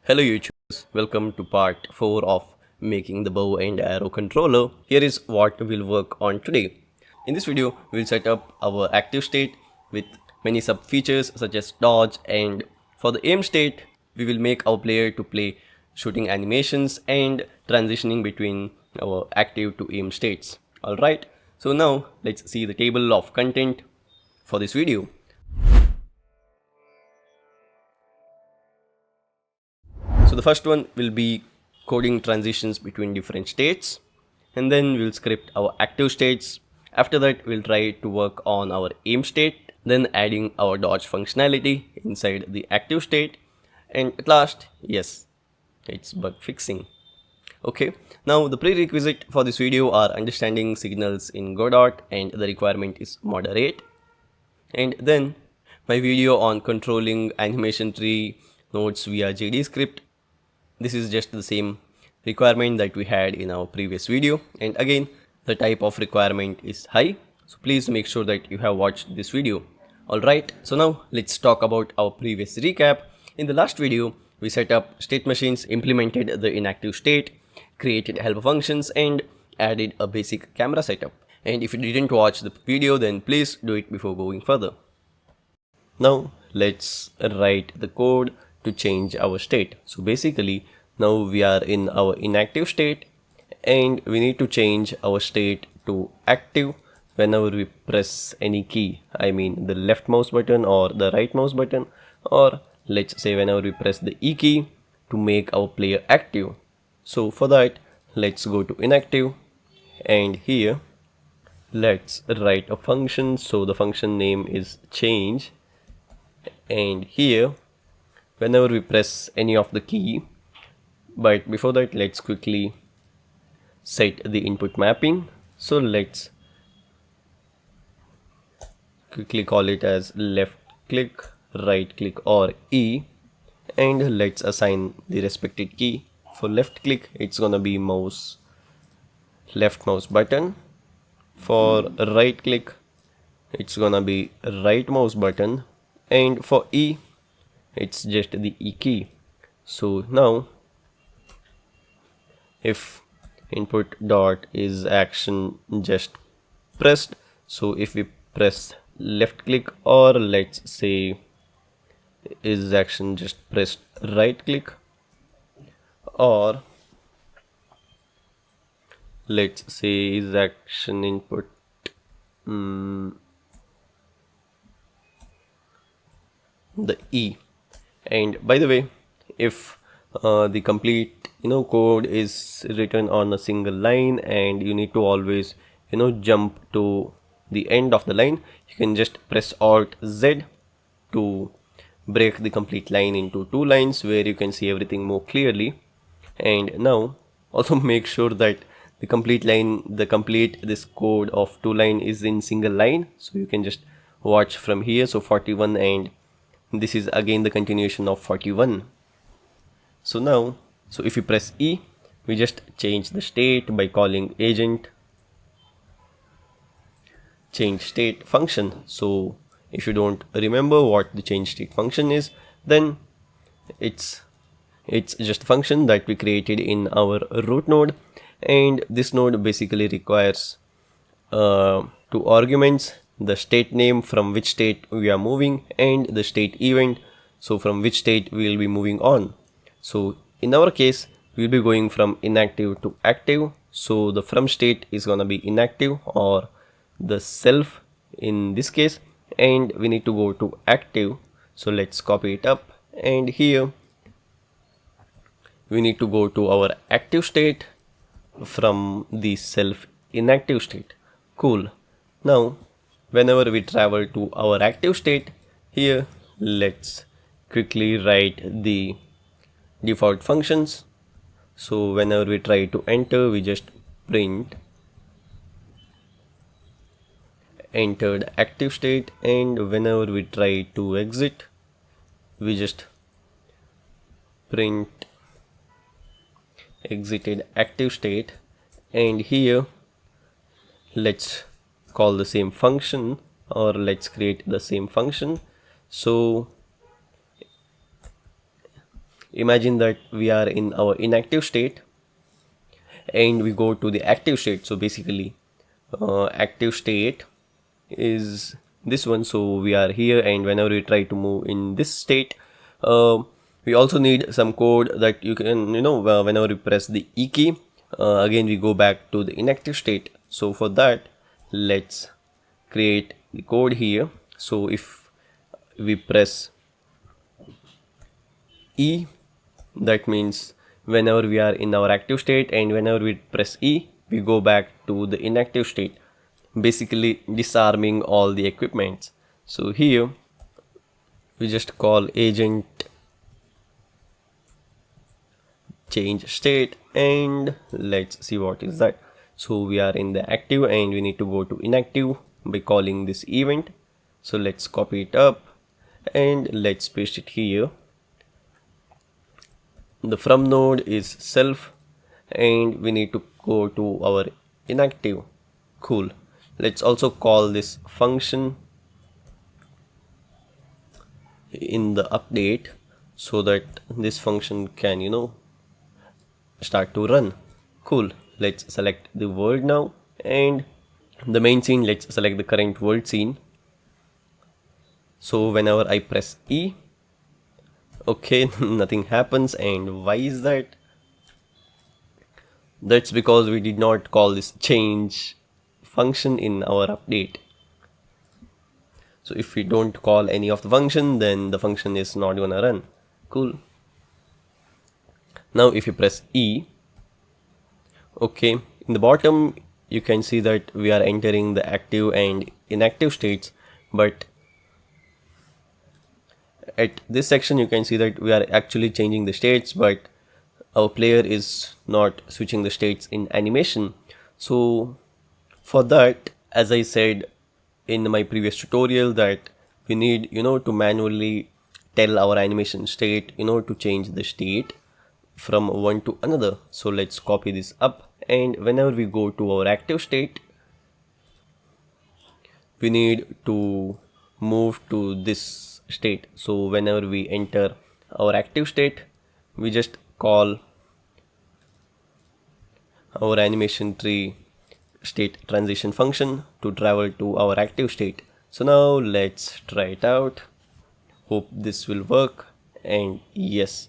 Hello YouTubers, welcome to part 4 of making the bow and arrow controller. Here is what we'll work on today. In this video, we'll set up our active state with many sub features such as dodge, and for the aim state, we will make our player to play shooting animations and transitioning between our active to aim states. Alright, so now let's see the table of content for this video. So the first one will be coding transitions between different states, and then we'll script our active states. After that, we'll try to work on our aim state, then adding our dodge functionality inside the active state, and at last, yes, it's bug fixing. Okay, now the prerequisite for this video are understanding signals in Godot, and the requirement is moderate. And then my video on controlling animation tree nodes via JD script. This is just the same requirement that we had in our previous video, and again the type of requirement is high, so please make sure that you have watched this video. Alright, so now let's talk about our previous recap. In the last video, we set up state machines, implemented the inactive state, created helper functions, and added a basic camera setup. And if you didn't watch the video, then please do it before going further. Now let's write the code to change our state. So basically now we are in our inactive state and we need to change our state to active whenever we press any key. I mean the left mouse button or the right mouse button, or let's say whenever we press the E key to make our player active. So for that, let's go to inactive, and here let's write a function. So the function name is change, and here whenever we press any of the key, but before that let's quickly set the input mapping. So let's quickly call it as left click, right click, or E, and let's assign the respective key. For left click, it's gonna be left mouse button. For right click, it's gonna be right mouse button, and for E, it's just the E key. So now if input dot is action just pressed, so if we press left click, or let's say is action just pressed right click, or let's say is action input the E. And by the way, if the complete code is written on a single line and you need to always jump to the end of the line, you can just press Alt Z to break the complete line into two lines where you can see everything more clearly. And now also make sure that the complete this code of two line is in single line, so you can just watch from here. So 41, and this is again the continuation of 41. So now, if you press E, we just change the state by calling agent change state function. So if you don't remember what the change state function is, then it's just a function that we created in our root node, and this node basically requires two arguments: the state name from which state we are moving, and the state event, so from which state we will be moving on. So in our case, we'll be going from inactive to active, so the from state is gonna be inactive, or the self in this case, and we need to go to active. So let's copy it up, and here we need to go to our active state from the self inactive state. Cool. Now whenever we travel to our active state, here let's quickly write the default functions. So whenever we try to enter, we just print entered active state, and whenever we try to exit, we just print exited active state. And here let's call the same function, or let's create the same function. So imagine that we are in our inactive state and we go to the active state. So basically active state is this one. So we are here, and whenever we try to move in this state, we also need some code that you can, whenever we press the E key, again we go back to the inactive state. So for that, let's create the code here. So if we press E, that means whenever we are in our active state, and whenever we press E, we go back to the inactive state, basically disarming all the equipments. So here we just call agent change state, and let's see what is that. So we are in the active and we need to go to inactive by calling this event. So let's copy it up and let's paste it here. The from node is self, and we need to go to our inactive. Cool. Let's also call this function in the update so that this function can, start to run. Cool. Let's select the world now, and the main scene, let's select the current world scene. So whenever I press E, okay, nothing happens. And why is that? That's because we did not call this change function in our update. So if we don't call any of the function, then the function is not gonna run. Cool. Now if you press E, okay, in the bottom you can see that we are entering the active and inactive states, but at this section you can see that we are actually changing the states, but our player is not switching the states in animation. So for that, as I said in my previous tutorial, that we need to manually tell our animation state to change the state from one to another. So let's copy this up, and whenever we go to our active state, we need to move to this state. So whenever we enter our active state, we just call our animation tree state transition function to travel to our active state. So now let's try it out. Hope this will work. And yes,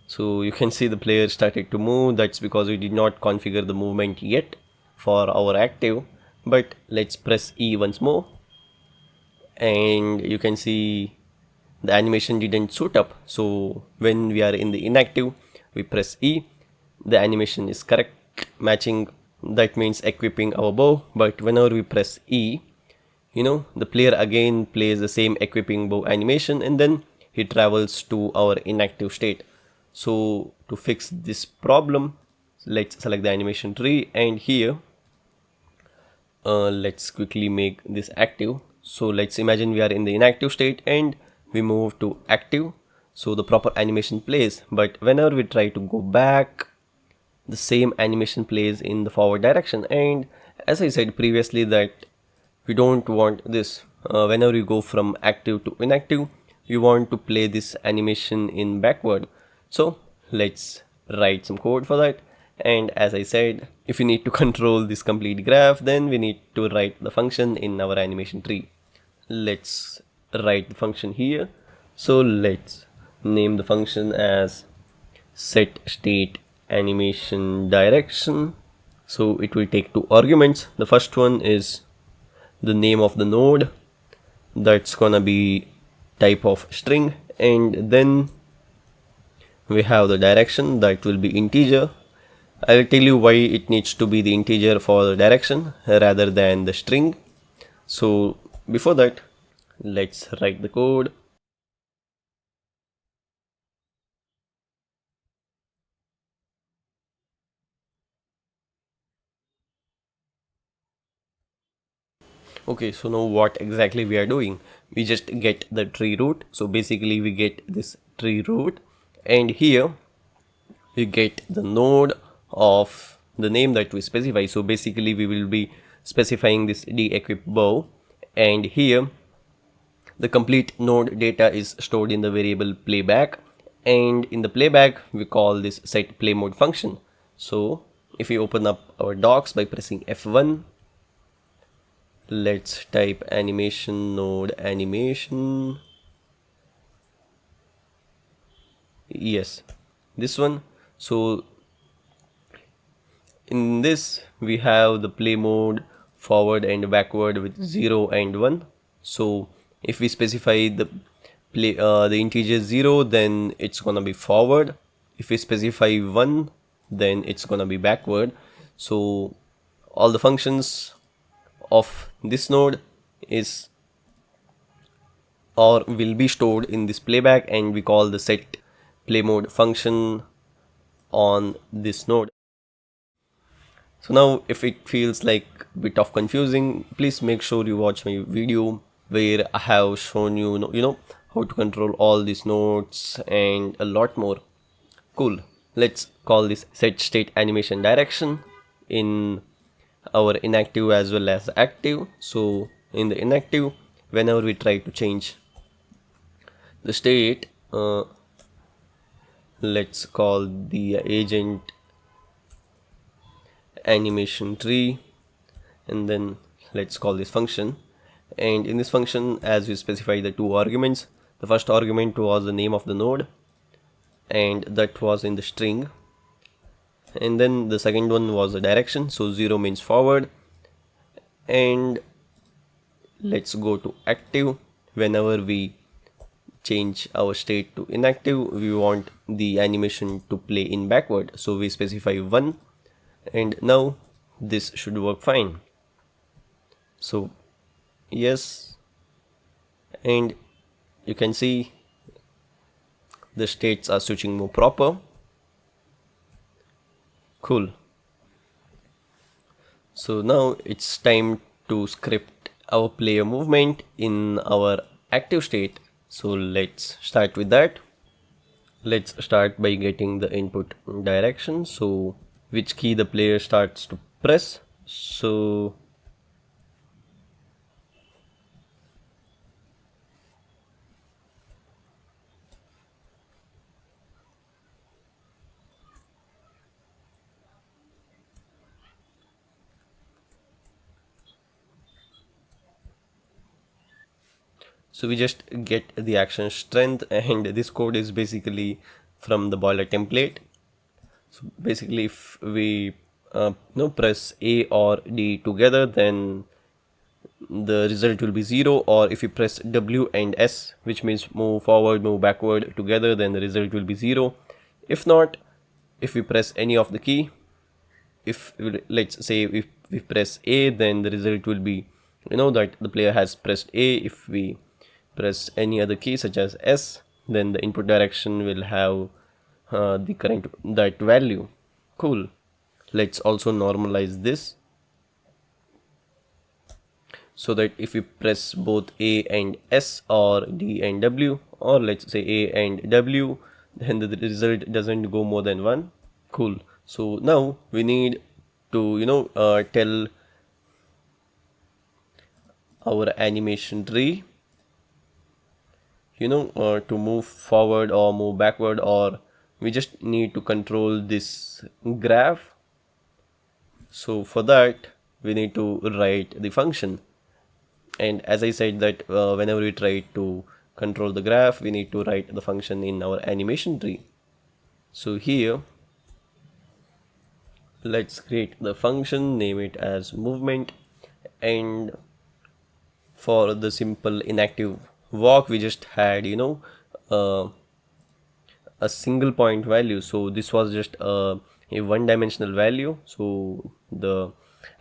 so you can see the player started to move. That's because we did not configure the movement yet for our active. But let's press E once more, and you can see the animation didn't suit up. So when we are in the inactive, we press E, the animation is correct, matching, that means equipping our bow. But whenever we press E, the player again plays the same equipping bow animation, and then he travels to our inactive state. So to fix this problem, let's select the animation tree, and here let's quickly make this active. So let's imagine we are in the inactive state and we move to active, so the proper animation plays. But whenever we try to go back, the same animation plays in the forward direction. And as I said previously, that we don't want this. Whenever you go from active to inactive, you want to play this animation in backward. So let's write some code for that. And as I said, if you need to control this complete graph, then we need to write the function in our animation tree. Let's write the function here. So let's name the function as set state animation direction. So it will take two arguments. The first one is the name of the node, that's gonna be type of string, and then we have the direction, that will be integer. I'll tell you why it needs to be the integer for the direction rather than the string. So before that, let's write the code. Okay, so now what exactly we are doing? We just get the tree root. So basically we get this tree root, and here we get the node of the name that we specify. So basically we will be specifying this de-equip bow, and here the complete node data is stored in the variable playback, And in the playback, we call this set play mode function. So if we open up our docs by pressing F1, let's type animation node animation. Yes, this one. So in this we have the play mode forward and backward with 0 and 1. So if we specify the the integer 0, then it's gonna be forward. If we specify 1, then it's gonna be backward. So all the functions of this node is or will be stored in this playback, and we call the set play mode function on this node. So now if it feels like a bit of confusing, please make sure you watch my video where I have shown you how to control all these nodes and a lot more. Cool. Let's call this set state animation direction in our inactive as well as active. So in the inactive, whenever we try to change the state, let's call the agent animation tree, and then let's call this function. And in this function, as we specify the two arguments, the first argument was the name of the node, and that was in the string, and then the second one was the direction, so 0 means forward. And let's go to active. Whenever we change our state to inactive, we want the animation to play in backward, so we specify 1, and now this should work fine. So yes, and you can see the states are switching more proper. Cool. So now it's time to script our player movement in our active state. So let's start with that. Let's start by getting the input direction, so which key the player starts to press. So we just get the action strength, and this code is basically from the boiler template. So basically if we press A or D together, then the result will be 0, or if you press W and S, which means move forward, move backward together, then the result will be 0. If not, if we press any of the key, let's say if we press A, then the result will be that the player has pressed A. If we press any other key such as S, then the input direction will have the current that value. Cool. Let's also normalize this, so that if we press both A and S or D and W, or let's say A and W, then the result doesn't go more than 1. Cool. So now we need to tell our animation tree to move forward or move backward, or we just need to control this graph. So for that we need to write the function, and as I said that whenever we try to control the graph, we need to write the function in our animation tree. So here let's create the function, name it as movement, and for the simple inactive walk we just had a single point value. So this was just a one-dimensional value, so the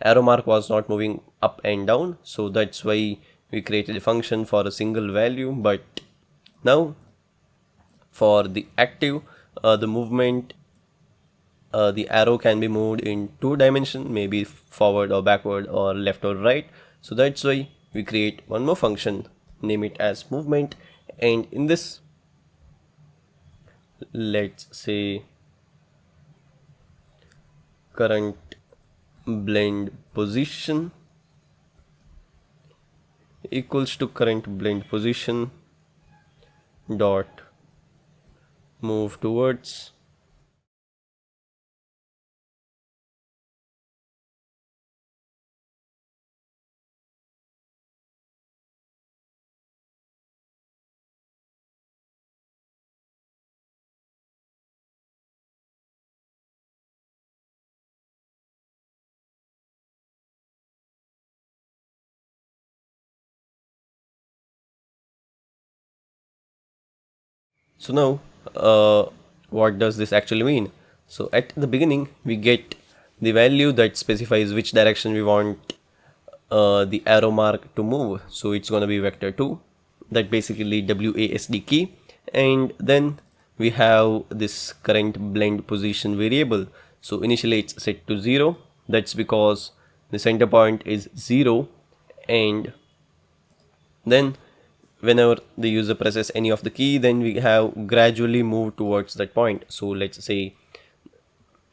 arrow mark was not moving up and down, so that's why we created a function for a single value. But now for the active, the movement, the arrow can be moved in 2 dimensions, maybe forward or backward or left or right. So that's why we create one more function, name it as movement, and in this let's say current blend position equals to current blend position dot move towards. So now, what does this actually mean? So at the beginning, we get the value that specifies which direction we want the arrow mark to move. So it's gonna be vector 2, that basically WASD key, and then we have this current blend position variable. So initially it's set to 0. That's because the center point is 0, and then whenever the user presses any of the key, then we have gradually moved towards that point. So let's say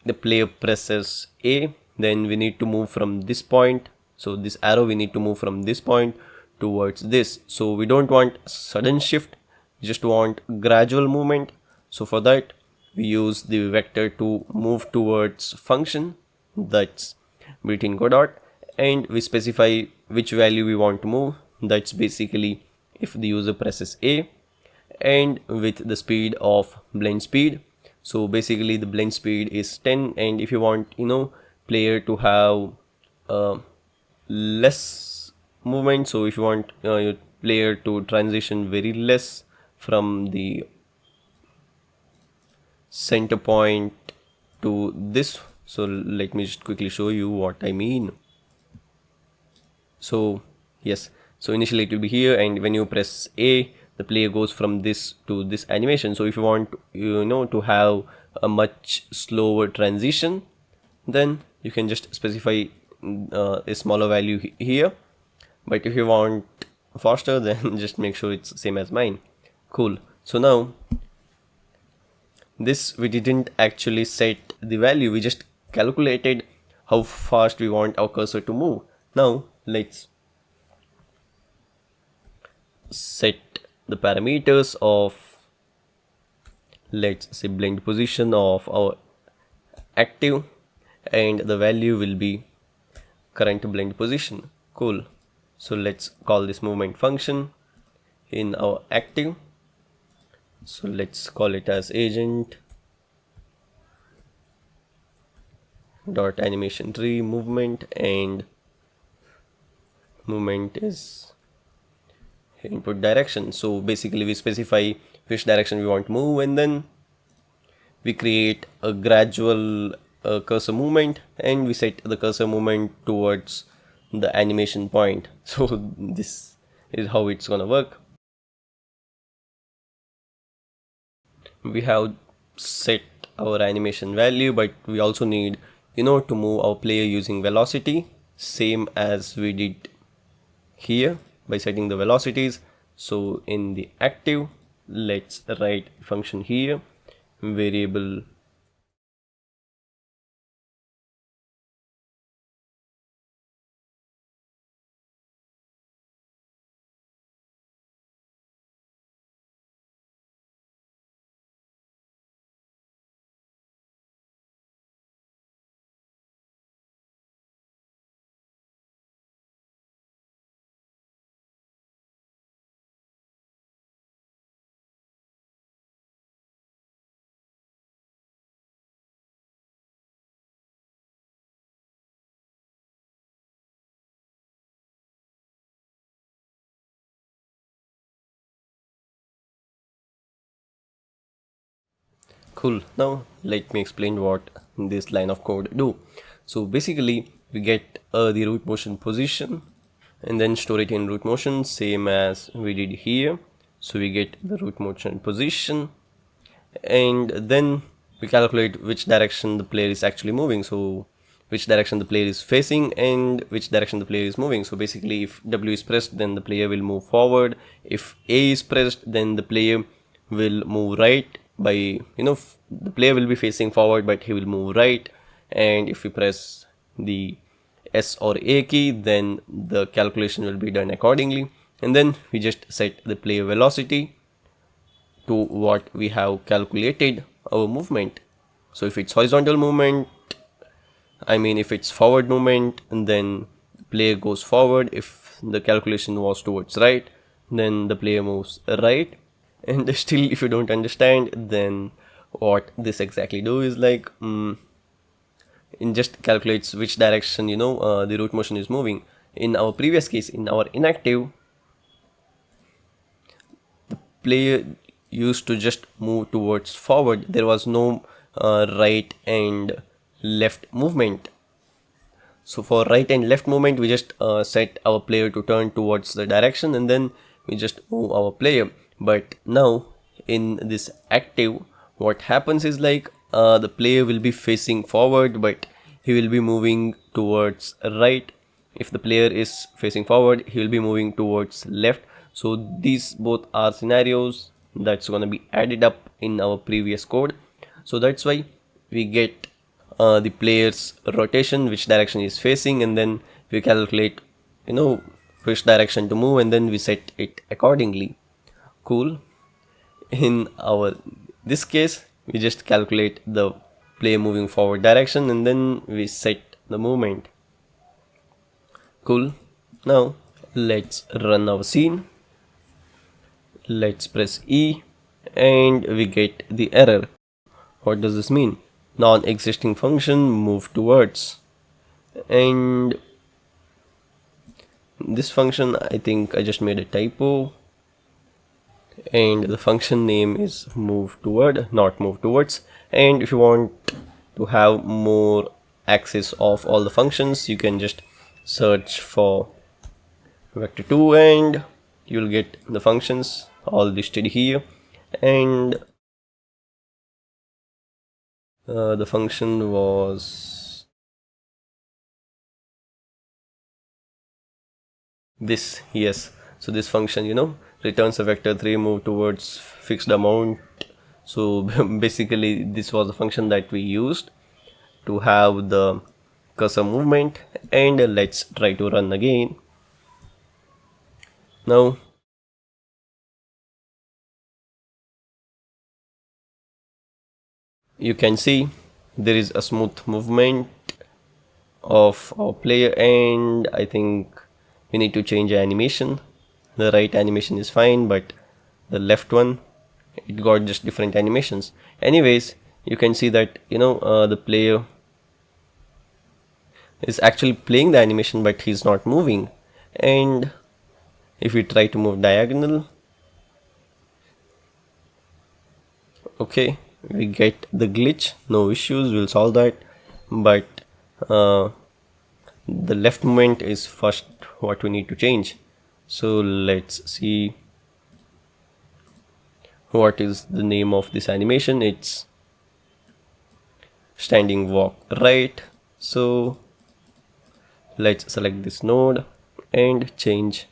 the player presses A, then we need to move from this point. So this arrow, we need to move from this point towards this. So we don't want sudden shift, we just want gradual movement. So for that, we use the vector to move towards function that's built in Godot, and we specify which value we want to move. That's basically if the user presses A, and with the speed of blend speed. So basically the blend speed is 10, and if you want player to have less movement, so if you want your player to transition very less from the center point to this, so let me just quickly show you what I mean. So yes, so initially it will be here, and when you press A, the player goes from this to this animation. So if you want to have a much slower transition, then you can just specify a smaller value here, but if you want faster, then just make sure it's same as mine. Cool. So now this, we didn't actually set the value, we just calculated how fast we want our cursor to move. Now let's set the parameters of, let's say, blend position of our active, and the value will be current blend position. Cool. So let's call this movement function in our active. So let's call it as agent dot animation tree movement, and movement is input direction. So basically we specify which direction we want to move, and then we create a gradual cursor movement, and we set the cursor movement towards the animation point. So this is how it's gonna work. We have set our animation value, but we also need to move our player using velocity, same as we did here by setting the velocities. So in the active, let's write function here, variable Cool. Now let me explain what this line of code do. So basically we get the root motion position, and then store it in root motion, same as we did here. So we get the root motion position, and then we calculate which direction the player is actually moving. So which direction the player is facing and which direction the player is moving. So basically if W is pressed, then the player will move forward. If A is pressed, then the player will move right by, the player will be facing forward, but he will move right. And if we press the S or A key, then the calculation will be done accordingly. And then we just set the player velocity to what we have calculated our movement. So if it's horizontal movement, I mean if it's forward movement, and then the player goes forward. If the calculation was towards right, then the player moves right. And still, if you don't understand, then what this exactly do is like it just calculates which direction the root motion is moving. In our previous case, in our inactive, player used to just move towards forward. There was no right and left movement. So for right and left movement, we just set our player to turn towards the direction, and then we just move our player. But now in this active, what happens is like the player will be facing forward, but he will be moving towards right. If the player is facing forward, he will be moving towards left. So these both are scenarios that's going to be added up in our previous code. So that's why we get the player's rotation, which direction is facing, and then we calculate which direction to move, and then we set it accordingly. Cool. In our this case, we just calculate the player moving forward direction, and then we set the movement. Cool. Now let's run our scene. Let's press E, and we get the error. What does this mean? Non-existing function move towards, and this function, I think I just made a typo, and the function name is move toward, not move towards. And if you want to have more access of all the functions, you can just search for vector2 and you'll get the functions all listed here. And the function was this. Yes, so this function returns a vector3 move towards fixed amount. So basically this was the function that we used to have the cursor movement. And let's try to run again. Now you can see there is a smooth movement of our player, and I think we need to change the animation. The right animation is fine, but the left one, it got just different animations. Anyways, you can see that the player is actually playing the animation, but he's not moving. And if we try to move diagonal, okay, we get the glitch. No issues, we'll solve that. But the left movement is first what we need to change. So let's see what is the name of this animation. It's standing walk right. So let's select this node and change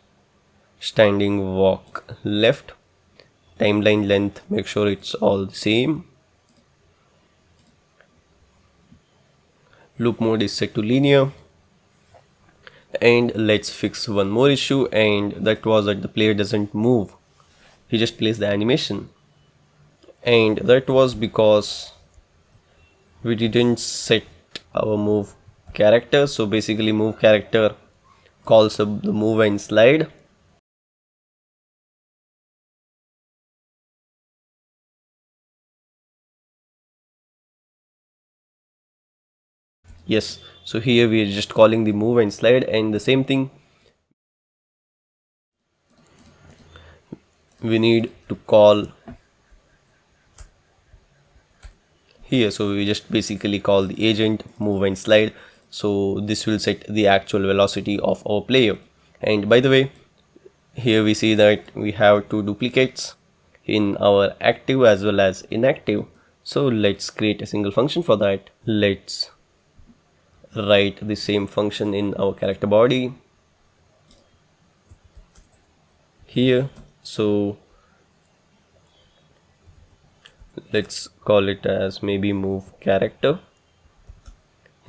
standing walk left. Timeline length, make sure it's all the same. Loop mode is set to linear. And let's fix one more issue, and that was that the player doesn't move, he just plays the animation. And that was because we didn't set our move character. So basically move character calls up the move and slide. Yes, so here we are just calling the move and slide, and the same thing we need to call here. So we just basically call the agent move and slide. So this will set the actual velocity of our player. And by the way, here we see that we have two duplicates in our active as well as inactive. So let's create a single function for that. Let's write the same function in our character body here. So let's call it as maybe move character,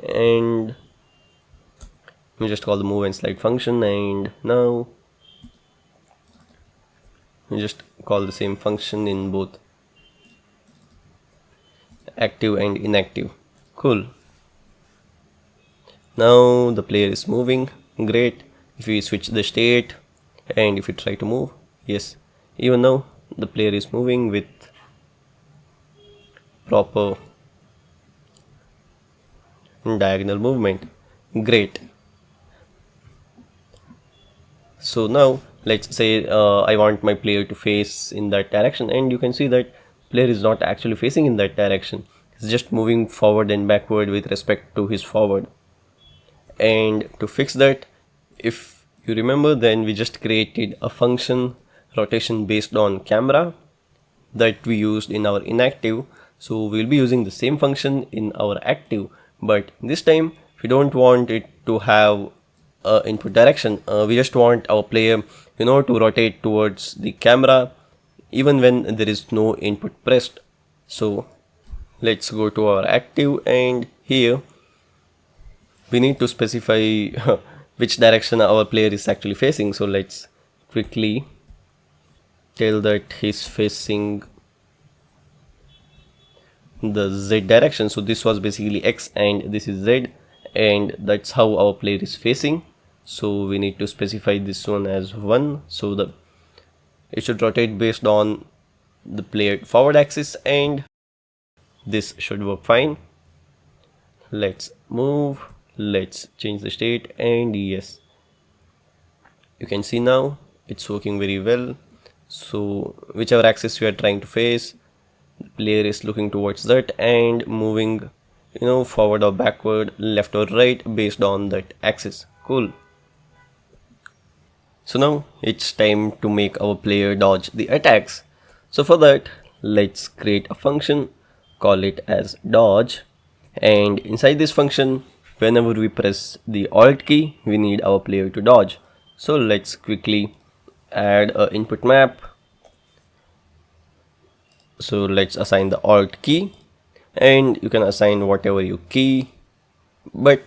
and we just call the move and slide function. And now You just call the same function in both active and inactive. Cool. Now the player is moving. Great. If we switch the state and if we try to move, yes, even now the player is moving with proper diagonal movement. Great. So now let's say I want my player to face in that direction, and you can see that player is not actually facing in that direction. He's just moving forward and backward with respect to his forward. And to fix that, if you remember, then we just created a function rotation based on camera that we used in our inactive. So we'll be using the same function in our active, but this time we don't want it to have input direction. We just want our player, to rotate towards the camera even when there is no input pressed. So let's go to our active, and here we need to specify which direction our player is actually facing. So let's quickly tell that he's facing the Z direction. So this was basically X and this is Z, and that's how our player is facing. So we need to specify this one as 1, so it should rotate based on the player forward axis, and this should work fine. Let's move, let's change the state, and yes, you can see now it's working very well. So whichever axis we are trying to face, the player is looking towards that and moving, forward or backward, left or right based on that axis. Cool. So now it's time to make our player dodge the attacks. So for that, let's create a function, call it as dodge, and inside this function, whenever we press the Alt key, we need our player to dodge. So let's quickly add an input map. So let's assign the Alt key, and you can assign whatever you key, but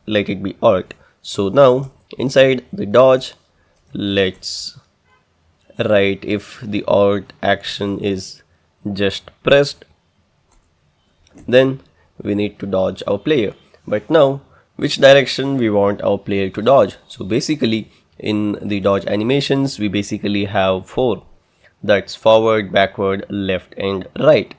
let it be Alt. So now inside the dodge, let's write if the Alt action is just pressed, then we need to dodge our player. But now which direction we want our player to dodge? So basically in the dodge animations we basically have 4, that's forward, backward, left and right.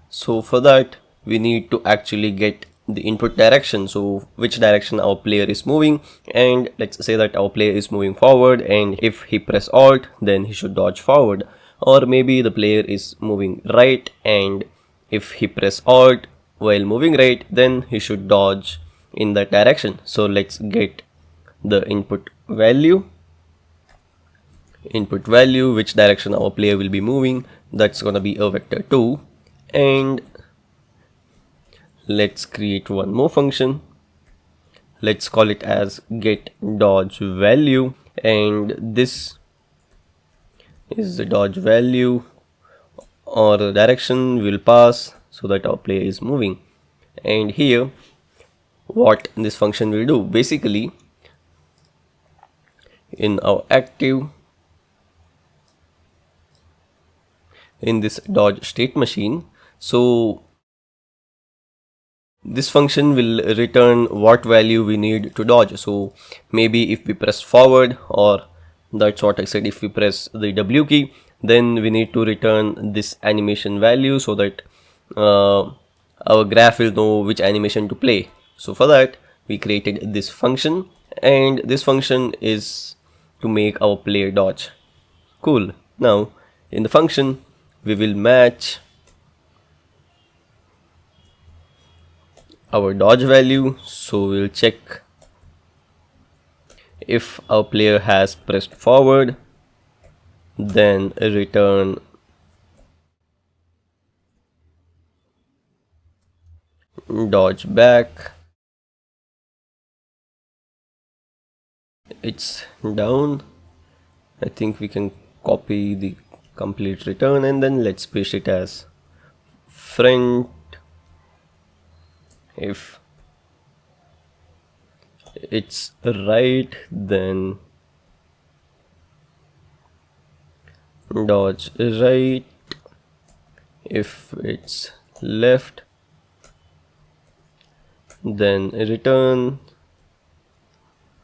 So for that we need to actually get the input direction, so which direction our player is moving, and let's say that our player is moving forward, and if he press Alt then he should dodge forward, or maybe the player is moving right, and if he press Alt while moving right then he should dodge in that direction. So let's get the input value, which direction our player will be moving, that's gonna be a vector 2, and let's create one more function. Let's call it as get dodge value, and this is the dodge value or the direction we'll pass so that our player is moving. And here what this function will do, basically in our active, in this dodge state machine, so this function will return what value we need to dodge. So maybe if we press forward, or that's what I said, if we press the W key, then we need to return this animation value so that our graph will know which animation to play. So for that we created this function, and this function is to make our player dodge. Cool. Now in the function we will match our dodge value, so we'll check if our player has pressed forward, then return dodge back. It's down. I think we can copy the complete return and then let's paste it as front. If it's right, then dodge right, if it's left then return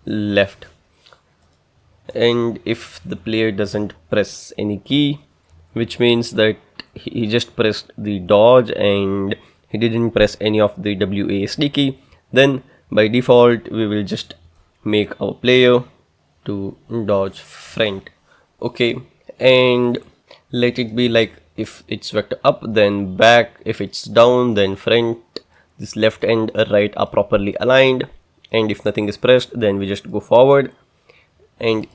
left. And if the player doesn't press any key, which means that he just pressed the dodge and he didn't press any of the WASD key, then by default we will just make our player to dodge front. Okay, and let it be like if it's vector up then back, if it's down then front, this left and right are properly aligned, and if nothing is pressed then we just go forward, and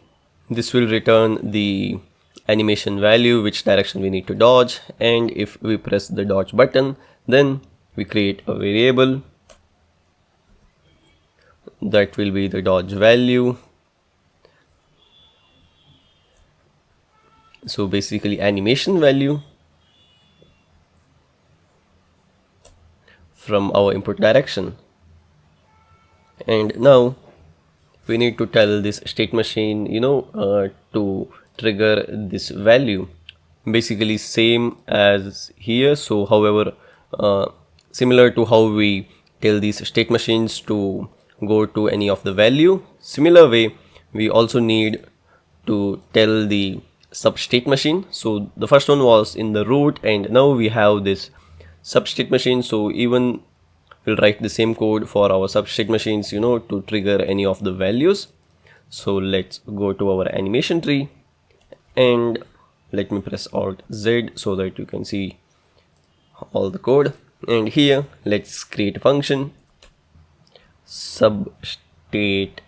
this will return the animation value which direction we need to dodge. And if we press the dodge button then we create a variable that will be the dodge value. So basically animation value from our input direction. And now we need to tell this state machine, to trigger this value. Basically same as here. So however, similar to how we tell these state machines to go to any of the value, similar way we also need to tell the substate machine. So the first one was in the root, and now we have this substate machine. So even we'll write the same code for our substate machines, to trigger any of the values. So let's go to our animation tree and let me press Alt Z so that you can see all the code. And here let's create a function substate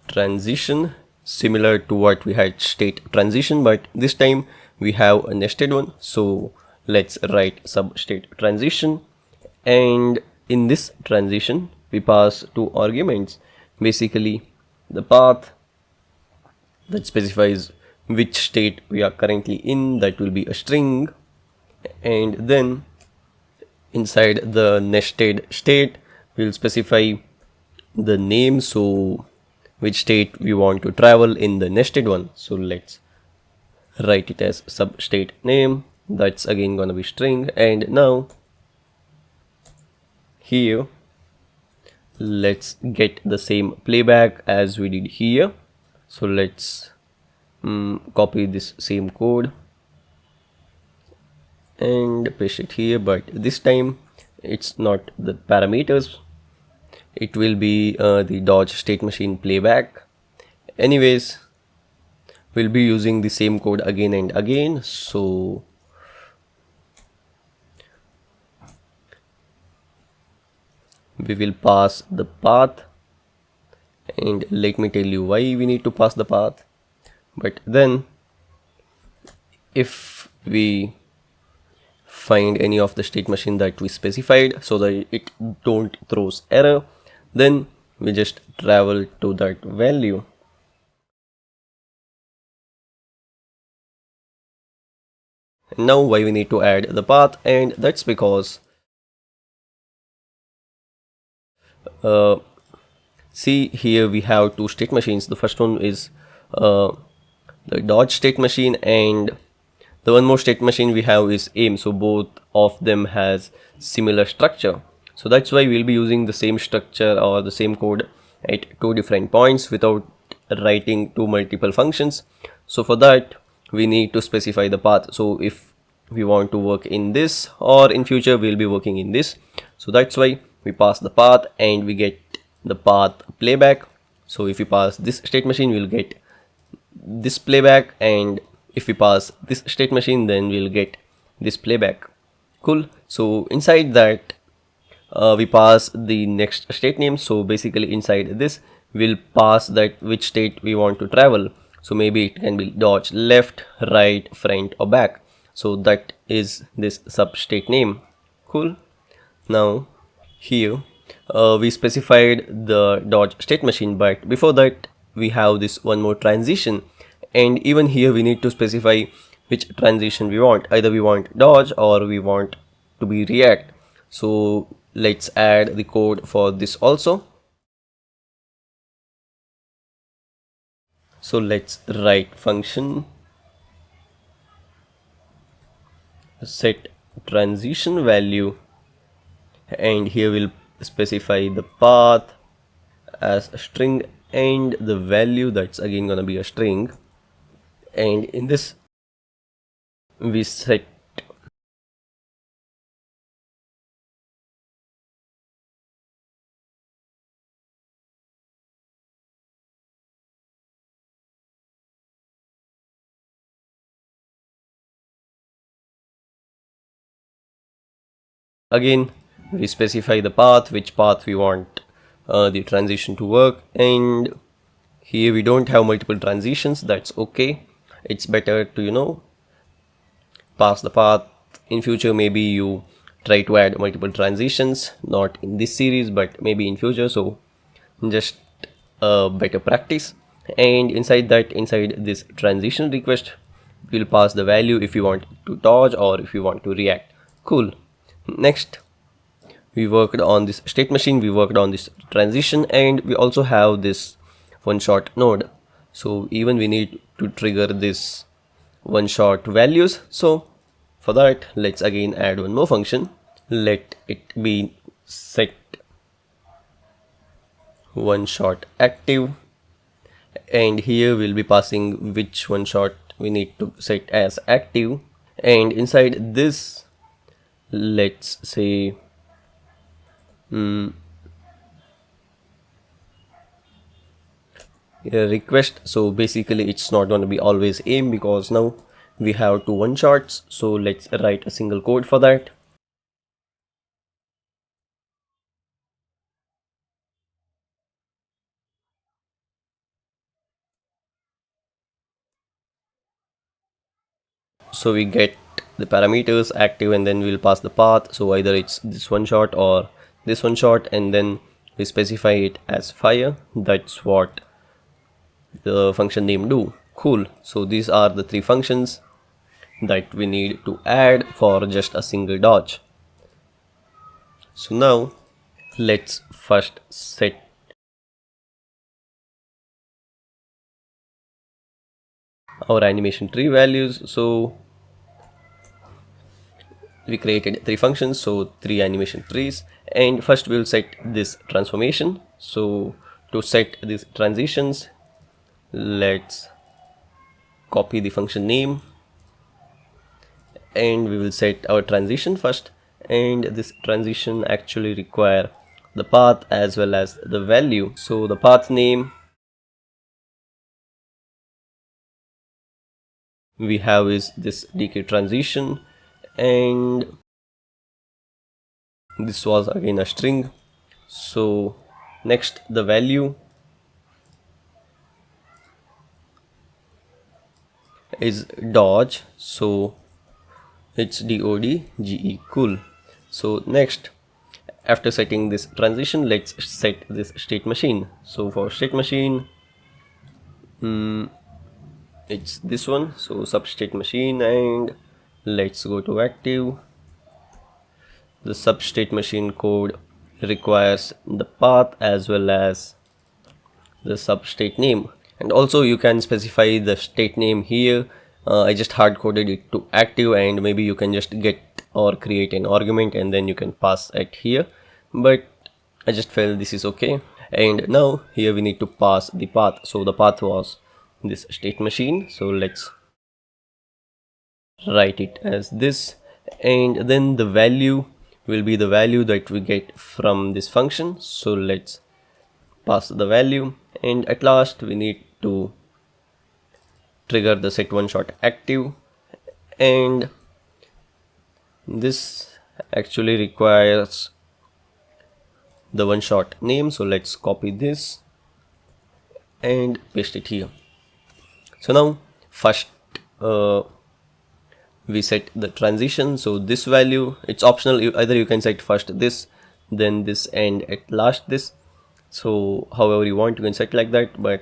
transition, similar to what we had state transition, but this time we have a nested one. So let's write substate transition, and in this transition we pass two arguments, basically the path that specifies which state we are currently in, that will be a string, and then inside the nested state we'll specify the name, so which state we want to travel in the nested one. So let's write it as substate name, that's again gonna be string. And now here let's get the same playback as we did here. So let's copy this same code and paste it here, but this time it's not the parameters, it will be the dodge state machine playback. Anyways, we'll be using the same code again and again. So we will pass the path, and let me tell you why we need to pass the path. But then if we find any of the state machine that we specified so that it don't throws error, then we just travel to that value. Now why we need to add the path, and that's because see here we have two state machines. The first one is the dodge state machine, and the one more state machine we have is aim. So both of them has similar structure, so that's why we'll be using the same structure or the same code at two different points without writing two multiple functions. So for that we need to specify the path. So if we want to work in this, or in future we'll be working in this, so that's why we pass the path and we get the path playback. So if we pass this state machine we'll get this playback, and if we pass this state machine then we'll get this playback. Cool. So inside that we pass the next state name. So basically inside this we'll pass that which state we want to travel. So maybe it can be dodge left, right, front or back. So that is this substate name. Cool. Now here we specified the dodge state machine, but before that we have this one more transition, and even here we need to specify which transition we want. Either we want dodge or we want to be react. So let's add the code for this also. So let's write function set transition value, and here we'll specify the path as a string and the value, that's again gonna be a string. And in this we set again we specify the path, which path we want the transition to work. And here we don't have multiple transitions, that's okay. It's better to pass the path. In future maybe you try to add multiple transitions, not in this series but maybe in future, so just a better practice. And inside this transition request, we'll pass the value if you want to dodge or if you want to react. Cool. Next, we worked on this state machine, we worked on this transition, and we also have this one shot node. So even we need to trigger this one shot values. So for that, let's again add one more function. Let it be set one shot active, and here we'll be passing which one shot we need to set as active. And inside this, let's say a request. So basically it's not going to be always aim, because now we have two one shots. So let's write a single code for that. So we get the parameters active, and then we'll pass the path. So either it's this one shot or this one shot, and then we specify it as fire. That's what the function name do. Cool. So these are the three functions that we need to add for just a single dodge. So now let's first set our animation tree values. So we created three functions, so three animation trees, and first we'll set this transformation. So to set these transitions, let's copy the function name, and we will set our transition first. And this transition actually require the path as well as the value. So the path name we have is this decay transition, and this was again a string. So next, the value is dodge, so it's DODGE. Cool. So next, after setting this transition, let's set this state machine. So for state machine, it's this one, so substate machine, and let's go to active. The substate machine code requires the path as well as the substate name, and also you can specify the state name here. I just hard coded it to active, and maybe you can just get or create an argument and then you can pass it here, but I just felt this is okay. And now here we need to pass the path. So the path was this state machine, so let's write it as this, and then the value will be the value that we get from this function. So let's pass the value, and at last we need to trigger the set one shot active, and this actually requires the one shot name. So let's copy this and paste it here. So now first we set the transition. So this value, it's optional, either you can set first this, then this, and at last this. So however you want, you can set like that, but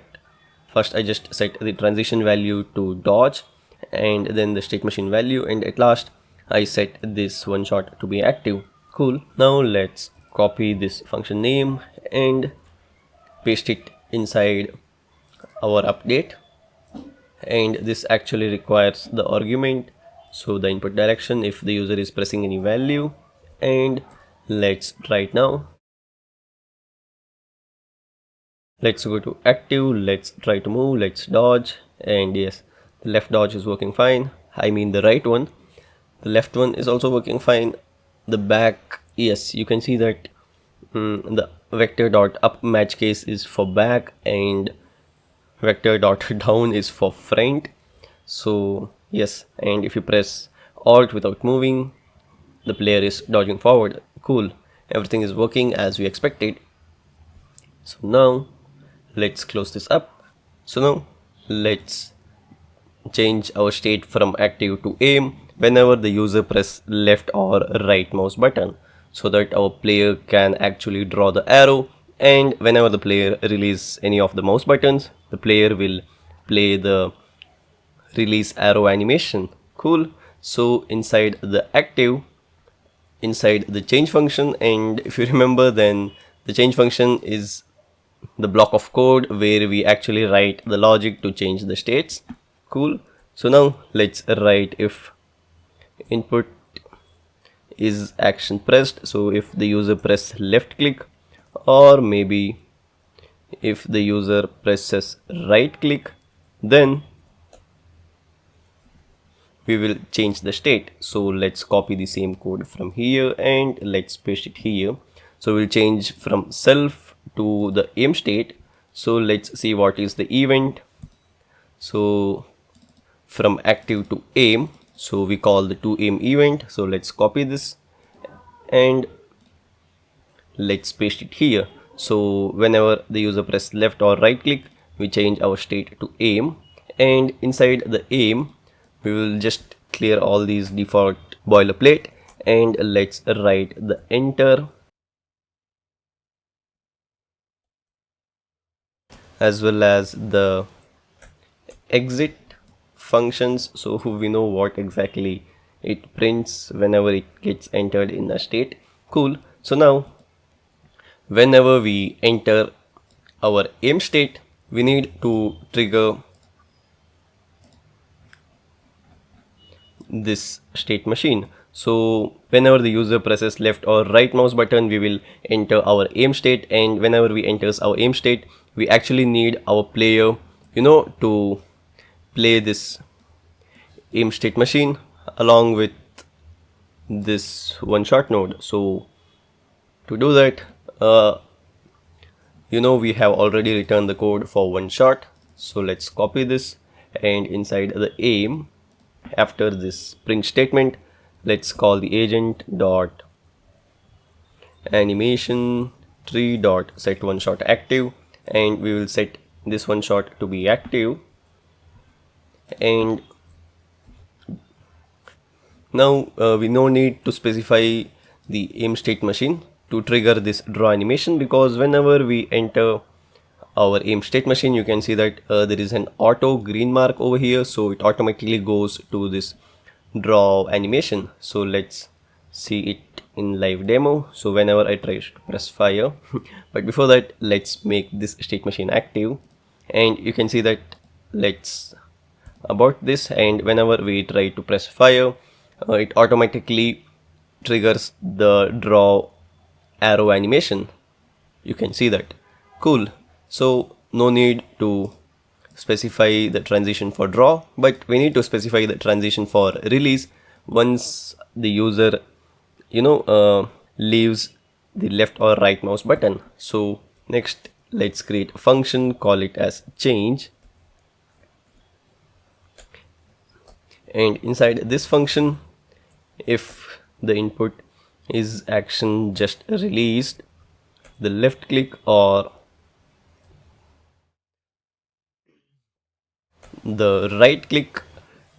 first I just set the transition value to dodge, and then the state machine value, and at last I set this one shot to be active. Cool. Now let's copy this function name and paste it inside our update, and this actually requires the argument. So the input direction if the user is pressing any value, and let's try it now. Let's go to active, let's try to move, let's dodge, and yes, the left dodge is working fine. I mean the right one. The left one is also working fine. The back, yes, you can see that the vector dot up match case is for back and vector dot down is for front. So yes, and if you press alt without moving, the player is dodging forward. Cool, everything is working as we expected. So now let's close this up. So now let's change our state from active to aim whenever the user press left or right mouse button, so that our player can actually draw the arrow, and whenever the player release any of the mouse buttons, the player will play the release arrow animation. Cool. So inside the active, inside the change function, and if you remember, then the change function is the block of code where we actually write the logic to change the states. Cool. So now let's write if input is action pressed, so if the user press left click, or maybe if the user presses right click, then we will change the state. So let's copy the same code from here and let's paste it here. So we'll change from self to the aim state. So let's see what is the event. So from active to aim, so we call the to aim event. So let's copy this and let's paste it here. So whenever the user press left or right click, we change our state to aim, and inside the aim we will just clear all these default boilerplate, and let's write the enter as well as the exit functions, so we know what exactly it prints whenever it gets entered in a state. Cool. So now whenever we enter our aim state, we need to trigger this state machine. So whenever the user presses left or right mouse button, we will enter our aim state, and whenever we enters our aim state, we actually need our player, to play this aim state machine along with this one shot node. So to do that, we have already returned the code for one shot. So let's copy this, and inside the aim, after this print statement, let's call the agent dot animation tree dot set one shot active, and we will set this one shot to be active. And now we no need to specify the aim state machine to trigger this draw animation, because whenever we enter our aim state machine, you can see that there is an auto green mark over here, so it automatically goes to this draw animation. So let's see it in live demo. So whenever I try to press fire but before that, let's make this state machine active, and you can see that let's abort this, and whenever we try to press fire, it automatically triggers the draw arrow animation. You can see that. Cool. So no need to specify the transition for draw, but we need to specify the transition for release once the user leaves the left or right mouse button. So next, let's create a function, call it as change, and inside this function, if the input is action just released, the left click or the right click,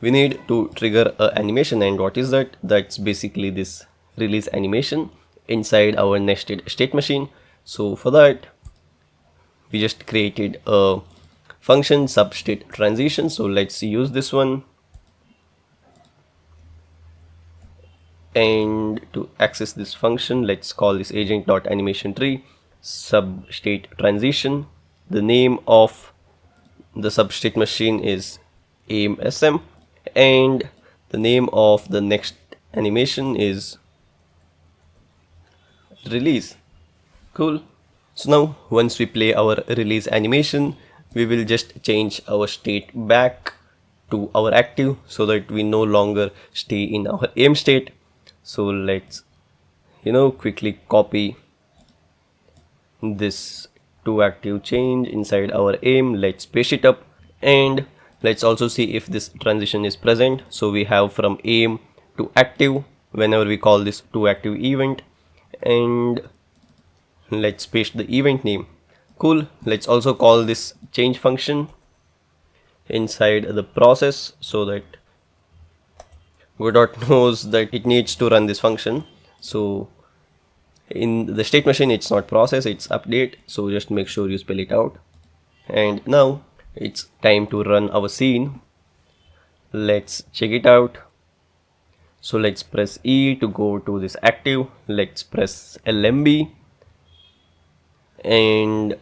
we need to trigger a animation. And what is that? That's basically this release animation inside our nested state machine. So for that, we just created a function substate transition. So let's use this one, and to access this function, let's call this agent.animationTree substate transition. The name of the substate machine is aim sm, and The name of the next animation is release. Cool. So now once we play our release animation, we will just change our state back to our active so that we no longer stay in our aim state. So let's quickly copy this to active change inside our aim. Let's paste it up, and let's also see if this transition is present. So we have from aim to active whenever we call this to active event, and let's paste the event name. Cool. Let's also call this change function inside the process so that Godot knows that it needs to run this function. So in the state machine it's not process, it's update, so just make sure you spell it out. And now it's time to run our scene. Let's check it out. So let's press E to go to this active. Let's press LMB, and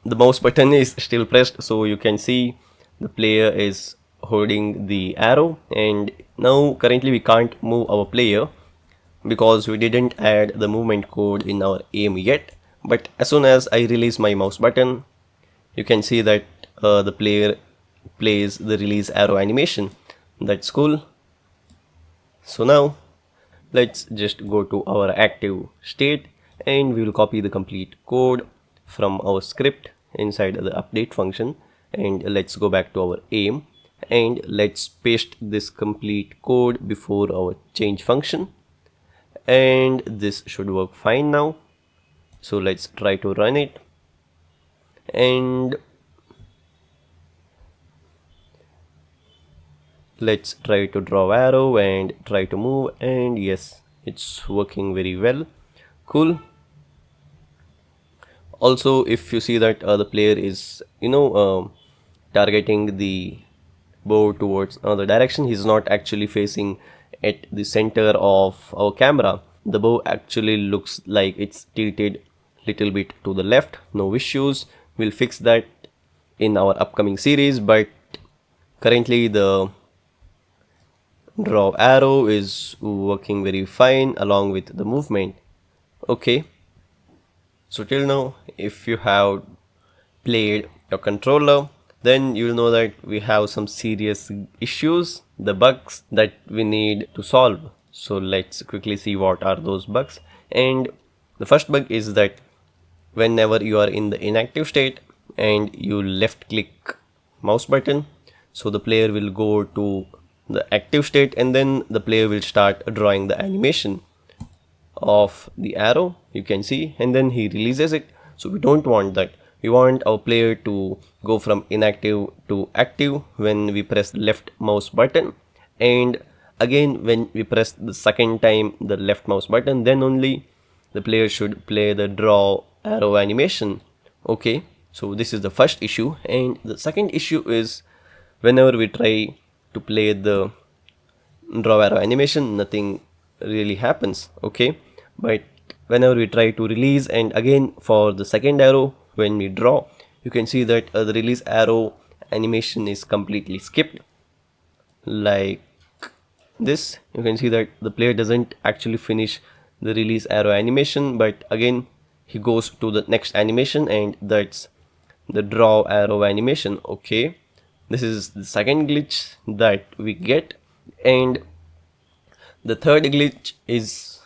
the mouse button is still pressed, so you can see the player is holding the arrow. And now currently we can't move our player because we didn't add the movement code in our aim yet. But as soon as I release my mouse button, you can see that the player plays the release arrow animation. That's cool. So now let's just go to our active state, and we will copy the complete code from our script inside the update function, and let's go back to our aim, and let's paste this complete code before our change function, and this should work fine now. So let's try to run it, and let's try to draw arrow and try to move, and yes, it's working very well. Cool. Also, if you see that the player is targeting the bow towards another direction, he's not actually facing at the center of our camera. The bow actually looks like it's tilted little bit to the left. No issues, we'll fix that in our upcoming series, but currently the draw arrow is working very fine along with the movement. Okay, so till now, if you have played your controller, then you'll know that we have some serious issues, the bugs that we need to solve. So let's quickly see what are those bugs. And the first bug is that whenever you are in the inactive state and you left click mouse button, so the player will go to the active state, and then the player will start drawing the animation of the arrow, you can see, and then he releases it. So we don't want that. We want our player to go from inactive to active when we press the left mouse button, and again when we press the second time the left mouse button, then only the player should play the draw arrow animation. Okay, so this is the first issue. And the second issue is whenever we try to play the draw arrow animation, nothing really happens. Okay, but whenever we try to release, and again for the second arrow when we draw, you can see that the release arrow animation is completely skipped like this. You can see that the player doesn't actually finish the release arrow animation, but again he goes to the next animation, and that's the draw arrow animation. Okay, this is the second glitch that we get. And the third glitch is,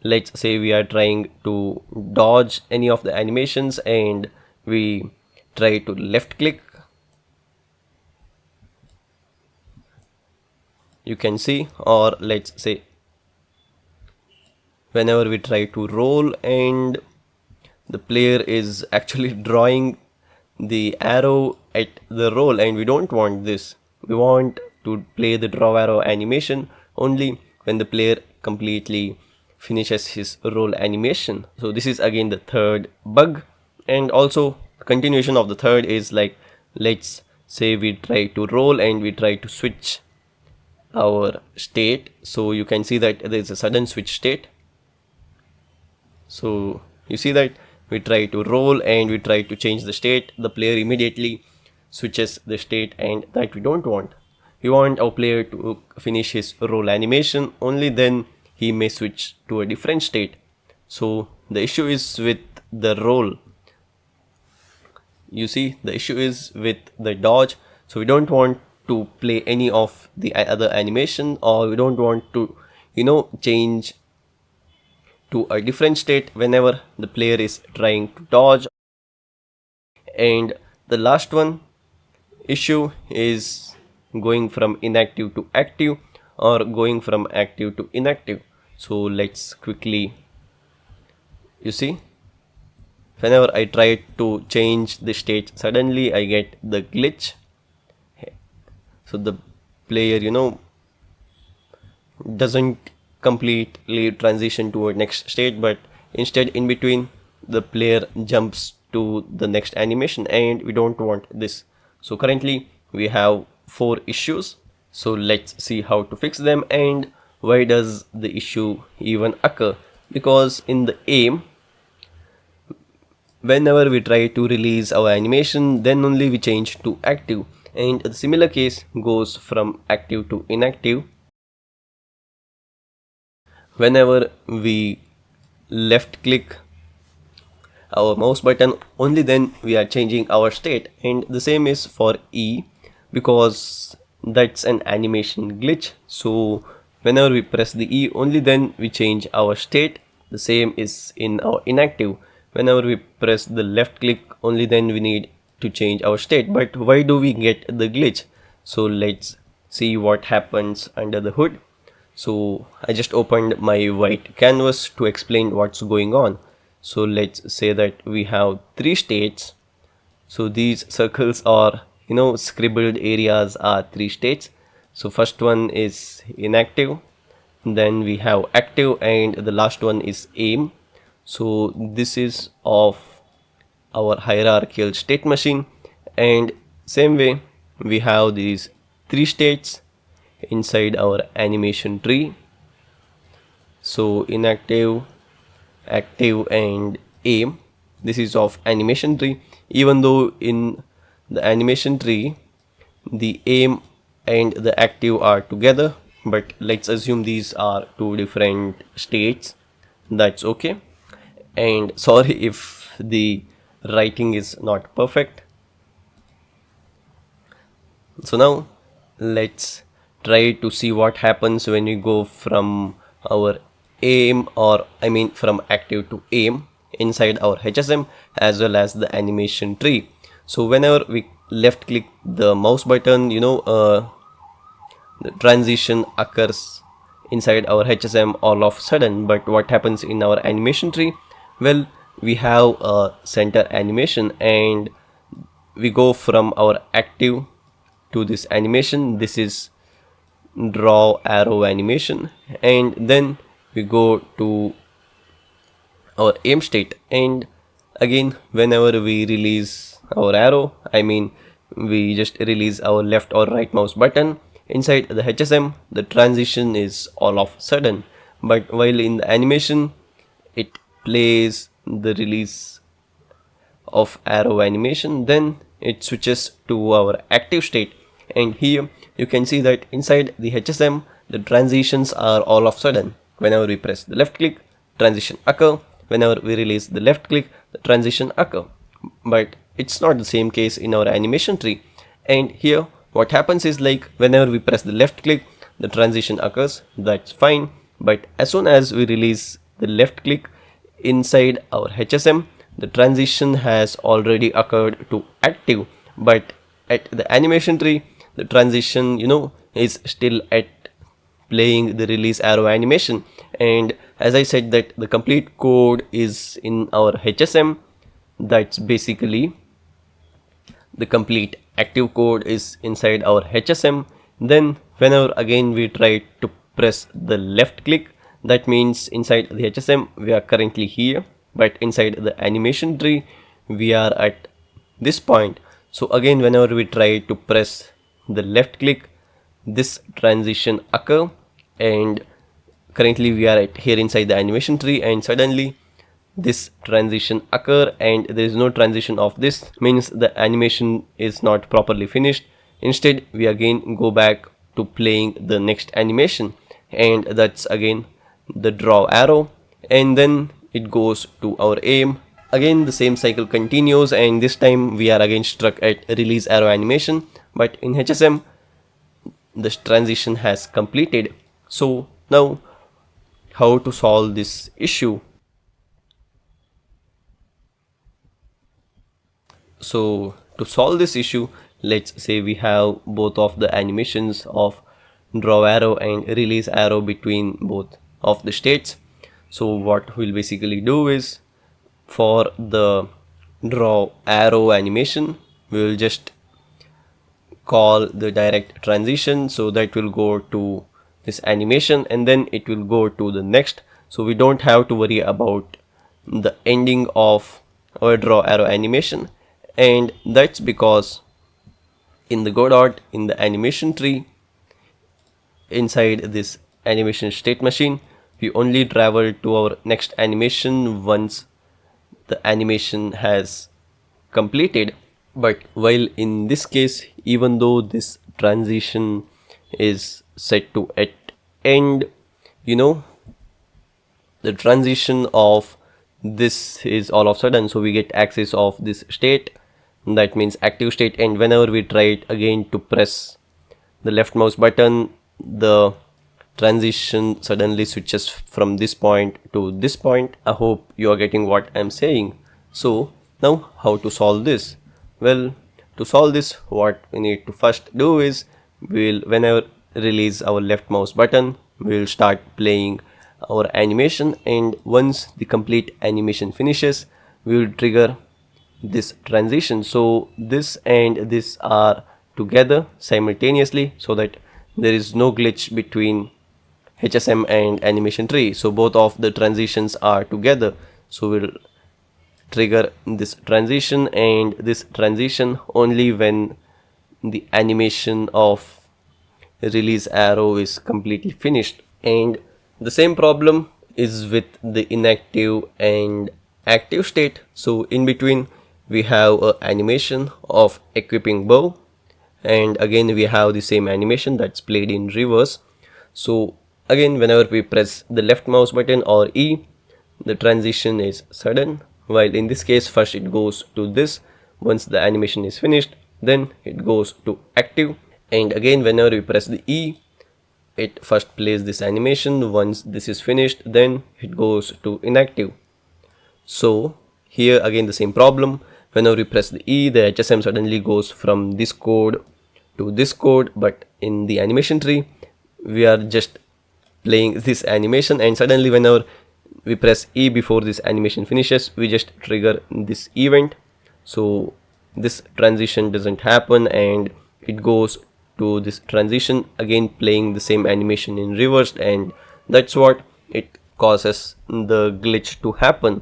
let's say we are trying to dodge any of the animations and we try to left click, you can see, or let's say whenever we try to roll and the player is actually drawing the arrow at the roll, and we don't want this. We want to play the draw arrow animation only when the player completely finishes his roll animation. So this is again the third bug. And also continuation of the third is like, let's say we try to roll and we try to switch our state. So you can see that there is a sudden switch state. So you see that we try to roll and we try to change the state, the player immediately switches the state, and that we don't want. we want our player to finish his roll animation, only then he may switch to a different state. So the issue is with the roll. You see, the issue is with the dodge. So we don't want to play any of the other animation, or we don't want to, change to a different state whenever the player is trying to dodge. And the last one issue is going from inactive to active, or going from active to inactive. So let's quickly, you see, whenever I try to change the state, suddenly I get the glitch. So the player, doesn't completely transition to a next state, but instead in between the player jumps to the next animation, and we don't want this. So currently we have 4 issues. So let's see how to fix them and why does the issue even occur. Because in the aim, whenever we try to release our animation, then only we change to active, and the similar case goes from active to inactive. Whenever we left click our mouse button, only then we are changing our state, and the same is for E, because that's an animation glitch. So whenever we press the E, only then we change our state. The same is in our inactive. Whenever we press the left click, only then we need to change our state. But why do we get the glitch? So let's see what happens under the hood. So I just opened my white canvas to explain what's going on. So let's say that we have 3 states. So these circles are, scribbled areas are 3 states. So first one is inactive, then we have active, and the last one is aim. So this is of our hierarchical state machine, and same way we have these 3 states inside our animation tree. So inactive, active, and aim. This is of animation tree, even though in the animation tree the aim and the active are together, but let's assume these are 2 different states. That's okay. And sorry if the writing is not perfect. So now let's try to see what happens when we go from our aim, or from active to aim inside our HSM as well as the animation tree. So whenever we left click the mouse button, the transition occurs inside our HSM all of a sudden. But what happens in our animation tree? Well, we have a center animation, and we go from our active to this animation. This is draw arrow animation, and then we go to our aim state, and again whenever we release our arrow, we just release our left or right mouse button inside the HSM, the transition is all of a sudden. But while in the animation, it plays the release of arrow animation, then it switches to our active state. And here you can see that inside the HSM, the transitions are all of a sudden. Whenever we press the left click, transition occur. Whenever we release the left click, the transition occur. But it's not the same case in our animation tree. And here what happens is, like, whenever we press the left click, the transition occurs. That's fine. But as soon as we release the left click inside our HSM, the transition has already occurred to active. But at the animation tree, the transition, is still at playing the release arrow animation. And as I said that the complete code is in our HSM, that's basically the complete active code is inside our HSM. Then whenever again we try to press the left click, that means inside the HSM we are currently here, but inside the animation tree we are at this point. So again whenever we try to press the left click, this transition occur, and currently we are at here inside the animation tree, and suddenly this transition occur, and there is no transition of this, means the animation is not properly finished. Instead, we again go back to playing the next animation, and that's again the draw arrow, and then it goes to our aim. Again the same cycle continues, and this time we are again stuck at release arrow animation, but in HSM the transition has completed. So now how to solve this issue? So to solve this issue, let's say we have both of the animations of draw arrow and release arrow between both of the states. So what we'll basically do is, for the draw arrow animation, we will just call the direct transition, so that will go to this animation and then it will go to the next. So we don't have to worry about the ending of our draw arrow animation, and that's because in the Godot, in the animation tree, inside this animation state machine, we only travel to our next animation once the animation has completed. But while in this case, even though this transition is set to at end, the transition of this is all of a sudden, so we get access of this state, that means active state, and whenever we try it again to press the left mouse button, the transition suddenly switches from this point to this point. I hope you are getting what I'm saying. So now how to solve this? Well, to solve this, what we need to first do is, we'll whenever release our left mouse button, we'll start playing our animation, and once the complete animation finishes, we will trigger this transition. So this and this are together simultaneously, so that there is no glitch between HSM and animation tree. So both of the transitions are together, so we'll trigger this transition and this transition only when the animation of release arrow is completely finished. And the same problem is with the inactive and active state. So in between we have a animation of equipping bow, and again we have the same animation that's played in reverse. So again, whenever we press the left mouse button or E, the transition is sudden, while in this case first it goes to this. Once the animation is finished, then it goes to active, and again whenever we press the E, it first plays this animation. Once this is finished, then it goes to inactive. So here again the same problem. Whenever we press the E, the HSM suddenly goes from this code to this code, but in the animation tree we are just playing this animation, and suddenly whenever we press E before this animation finishes, we just trigger this event. So this transition doesn't happen, and it goes to this transition again playing the same animation in reverse, and that's what it causes the glitch to happen.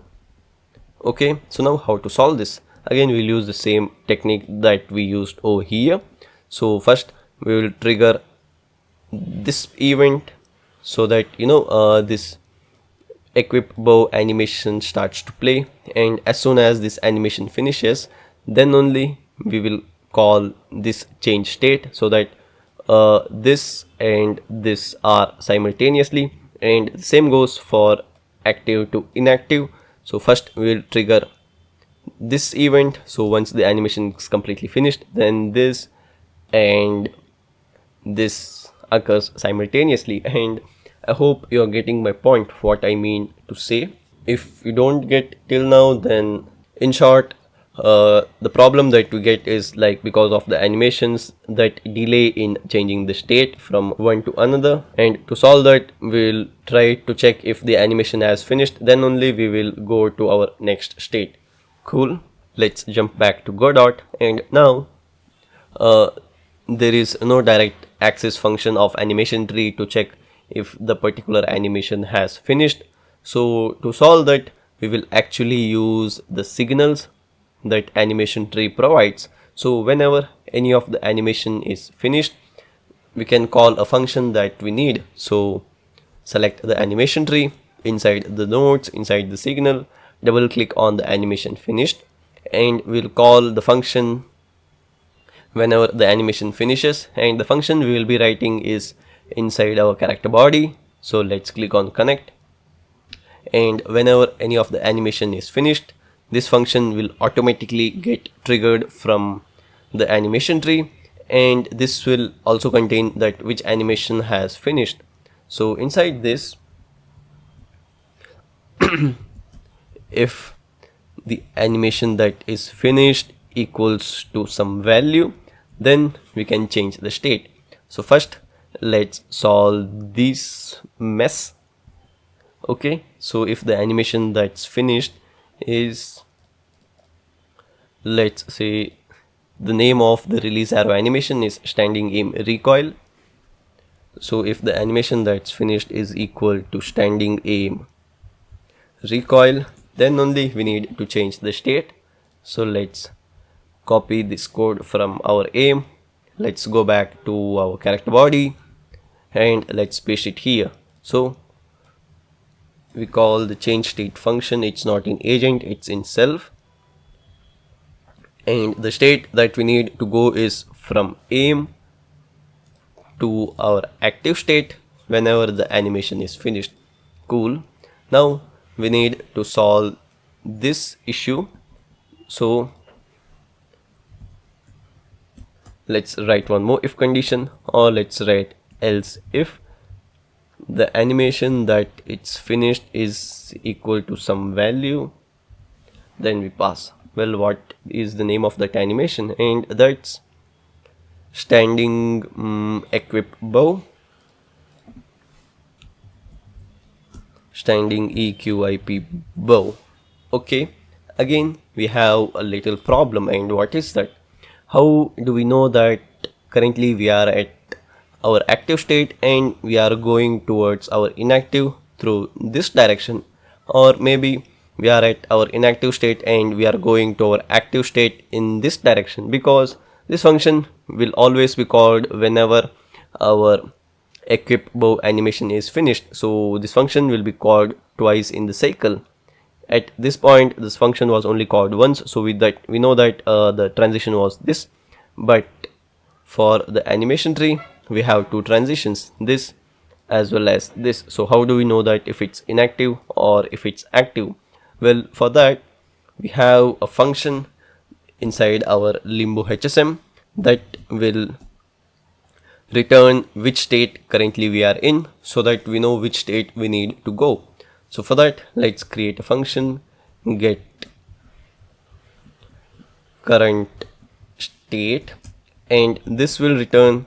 Okay, so now how to solve this? Again we'll use the same technique that we used over here. So first we will trigger this event, so that this equip bow animation starts to play, and as soon as this animation finishes, then only we will call this change state, so that this and this are simultaneously, and the same goes for active to inactive. So first we will trigger this event, so once the animation is completely finished, then this and this occurs simultaneously. And I hope you're getting my point, what I mean to say. If you don't get till now, then in short, the problem that we get is like because of the animations that delay in changing the state from one to another, and to solve that we'll try to check if the animation has finished, then only we will go to our next state. Cool, let's jump back to Godot, and now there is no direct access function of animation tree to check if the particular animation has finished. So to solve that, we will actually use the signals that animation tree provides. So whenever any of the animation is finished, we can call a function that we need. So select the animation tree, inside the nodes, inside the signal, double click on the animation finished, and we'll call the function whenever the animation finishes, and the function we will be writing is inside our character body. So let's click on connect, and whenever any of the animation is finished, this function will automatically get triggered from the animation tree, and this will also contain that which animation has finished. So inside this, if the animation that is finished equals to some value, then we can change the state. So first let's solve this mess. Okay, so if the animation that's finished is, let's say, the name of the release arrow animation is standing aim recoil. So if the animation that's finished is equal to standing aim recoil, then only we need to change the state. So let's copy this code from our aim. Let's go back to our character body and let's paste it here. So we call the change state function. It's not in agent, it's in self. And the state that we need to go is from aim to our active state whenever the animation is finished. Cool. Now we need to solve this issue. So let's write one more if condition, or let's write else if the animation that it's finished is equal to some value, then we pass. Well, what is the name of that animation? And that's standing equip bow, standing equip bow. Okay, again we have a little problem, and what is that? How do we know that currently we are at our active state and we are going towards our inactive through this direction, or maybe we are at our inactive state and we are going to our active state in this direction? Because this function will always be called whenever our equip bow animation is finished. So this function will be called twice in the cycle. At this point this function was only called once, so with that we know that the transition was this, but for the animation tree we have two transitions, this as well as this. So how do we know that if it's inactive or if it's active? Well, for that we have a function inside our limbo HSM that will return which state currently we are in, so that we know which state we need to go. So for that, let's create a function get current state, and this will return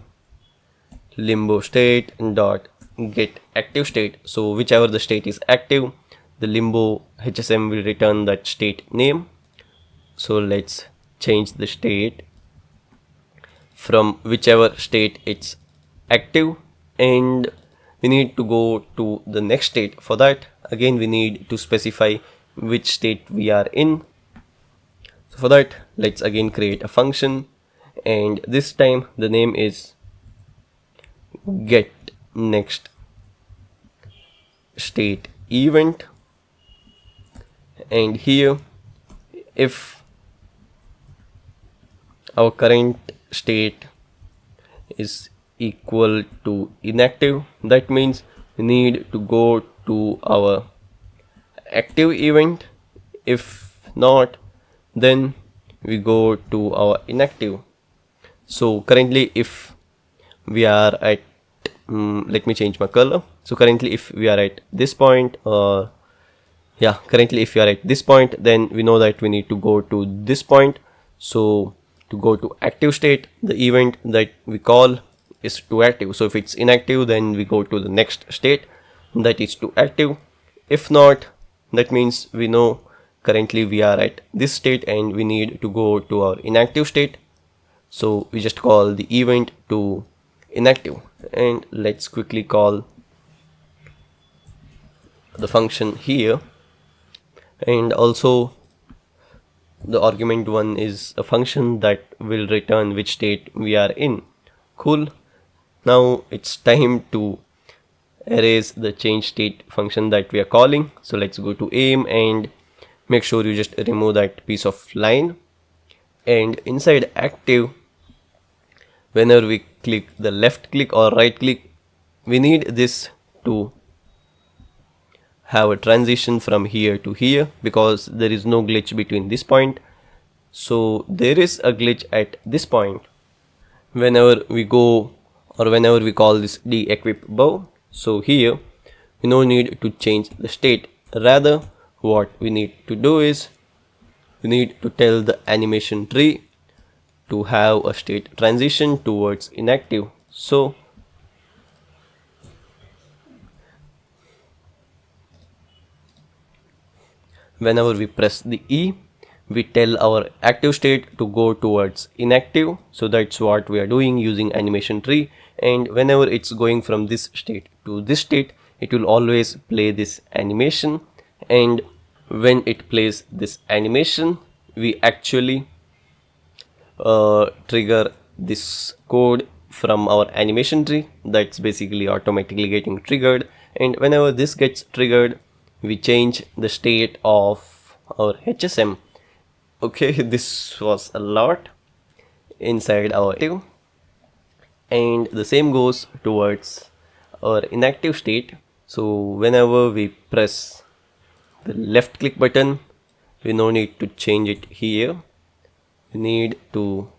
limbo state dot get active state. So whichever the state is active, the limbo HSM will return that state name. So let's change the state from whichever state it's active, and we need to go to the next state. For that, again we need to specify which state we are in. So for that, let's again create a function, and this time the name is get next state event. And here, if our current state is equal to inactive, that means we need to go to our active event. If not, then we go to our inactive. So currently if we are at let me change my color. So currently if we are at this point, currently if we are at this point, then we know that we need to go to this point. So to go to active state, the event that we call is to active. So if it's inactive, then we go to the next state, that is to active. If not, that means we know currently we are at this state and we need to go to our inactive state. So we just call the event to inactive, and let's quickly call the function here. And also the argument one is a function that will return which state we are in. Cool. Now it's time to erase the change state function that we are calling. So let's go to aim and make sure you just remove that piece of line, and inside active whenever we click the left click or right click, we need this to have a transition from here to here because there is no glitch between this point. So there is a glitch at this point. Whenever we go or whenever we call this de-equip bow, so here we no need to change the state. Rather, what we need to do is we need to tell the animation tree to have a state transition towards inactive. So whenever we press the E, we tell our active state to go towards inactive. So that's what we are doing using animation tree. And whenever it's going from this state to this state, it will always play this animation. And when it plays this animation, we actually trigger this code from our animation tree that's basically automatically getting triggered. And whenever this gets triggered, we change the state of our HSM. Okay, this was a lot inside our active, and the same goes towards our inactive state. So whenever we press the left click button, we no need to change it here. We need to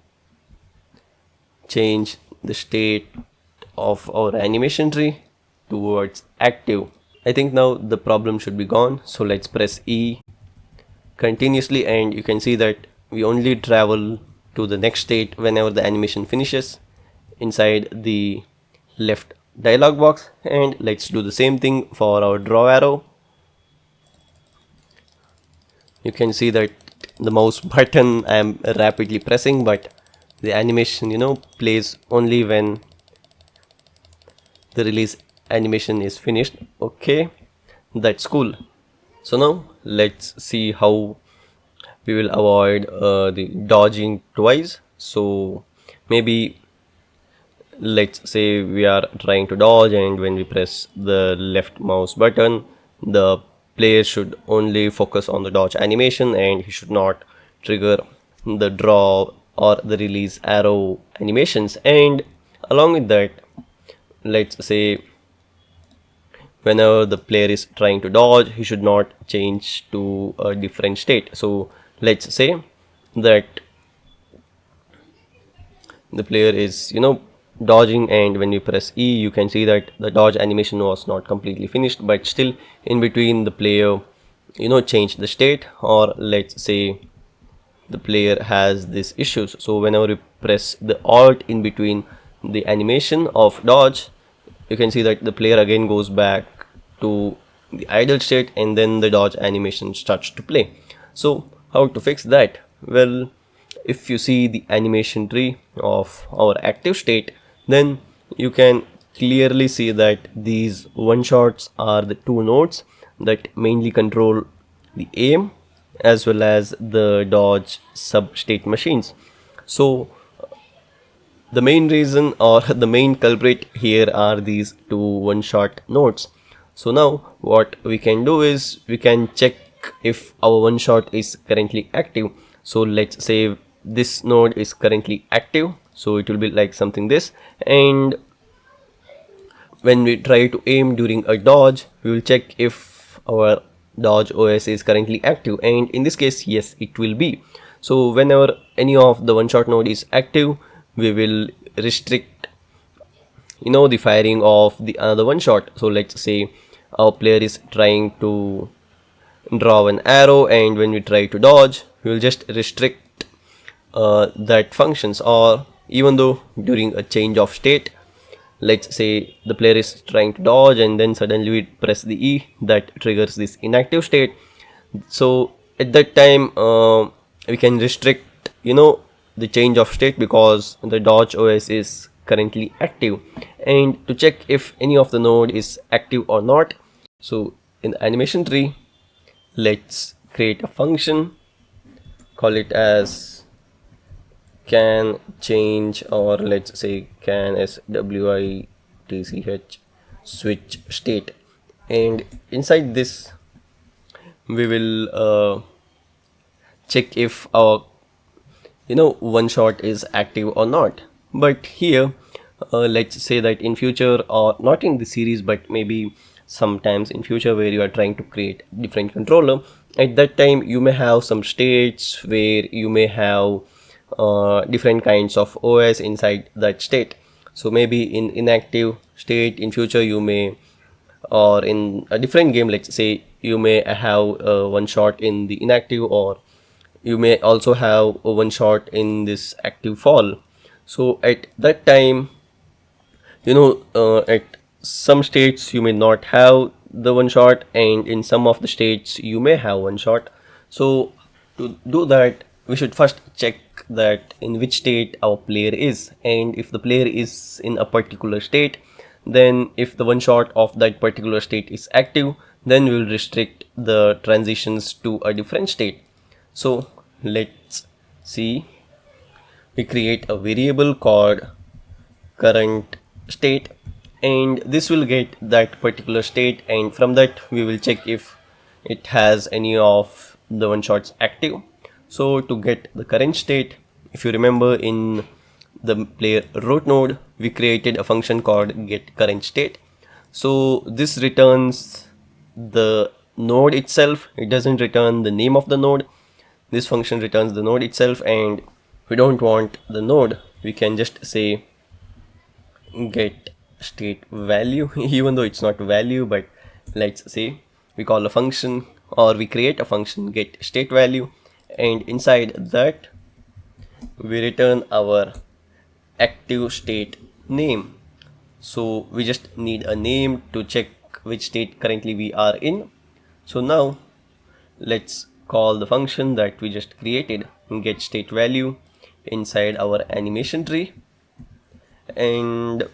change the state of our animation tree towards active. I think now the problem should be gone. So let's press E continuously, and you can see that we only travel to the next state whenever the animation finishes inside the left dialog box. And let's do the same thing for our draw arrow. You can see that the mouse button I am rapidly pressing, but the animation plays only when the release animation is finished. Okay, that's cool. So now let's see how we will avoid the dodging twice. So maybe let's say we are trying to dodge, and when we press the left mouse button, the player should only focus on the dodge animation and he should not trigger the draw or the release arrow animations. And along with that, let's say whenever the player is trying to dodge, he should not change to a different state. So let's say that the player is dodging, and when you press E, you can see that the dodge animation was not completely finished, but still in between the player changed the state. Or let's say the player has these issues, so whenever you press the Alt in between the animation of dodge, you can see that the player again goes back to the idle state, and then the dodge animation starts to play. So how to fix that? Well, if you see the animation tree of our active state, then you can clearly see that these one shots are the two nodes that mainly control the aim as well as the dodge sub-state machines. So the main reason or the main culprit here are these two one-shot nodes. So now what we can do is we can check if our one-shot is currently active. So let's say this node is currently active, so it will be like something this, and when we try to aim during a dodge, we will check if our dodge OS is currently active, and in this case, yes, it will be. So whenever any of the one shot node is active, we will restrict the firing of the another one shot. So let's say our player is trying to draw an arrow, and when we try to dodge, we will just restrict that functions. Or even though during a change of state, let's say the player is trying to dodge and then suddenly we press the E, that triggers this inactive state. So at that time we can restrict the change of state because the dodge OS is currently active. And to check if any of the node is active or not, so in the animation tree, let's create a function, call it as can change, or let's say can switch switch state, and inside this we will check if our one shot is active or not. But here, let's say that in future, or not in the series, but maybe sometimes in future where you are trying to create different controller, at that time you may have some states where you may have different kinds of OS inside that state. So maybe in inactive state in future you may, or in a different game, let's say you may have one shot in the inactive, or you may also have a one shot in this active fall. So at that time, at some states you may not have the one shot, and in some of the states you may have one shot. So to do that, we should first check that in which state our player is, and if the player is in a particular state, then if the one shot of that particular state is active, then we will restrict the transitions to a different state. So let's see, we create a variable called current state, and this will get that particular state, and from that we will check if it has any of the one shots active. So to get the current state, if you remember, in the player root node we created a function called get current state. So this returns the node itself, it doesn't return the name of the node. This function returns the node itself, and we don't want the node, we can just say get state value even though it's not value, but let's say we call a function, or we create a function get state value, and inside that we return our active state name. So we just need a name to check which state currently we are in. So now let's call the function that we just created, get state value, inside our animation tree. And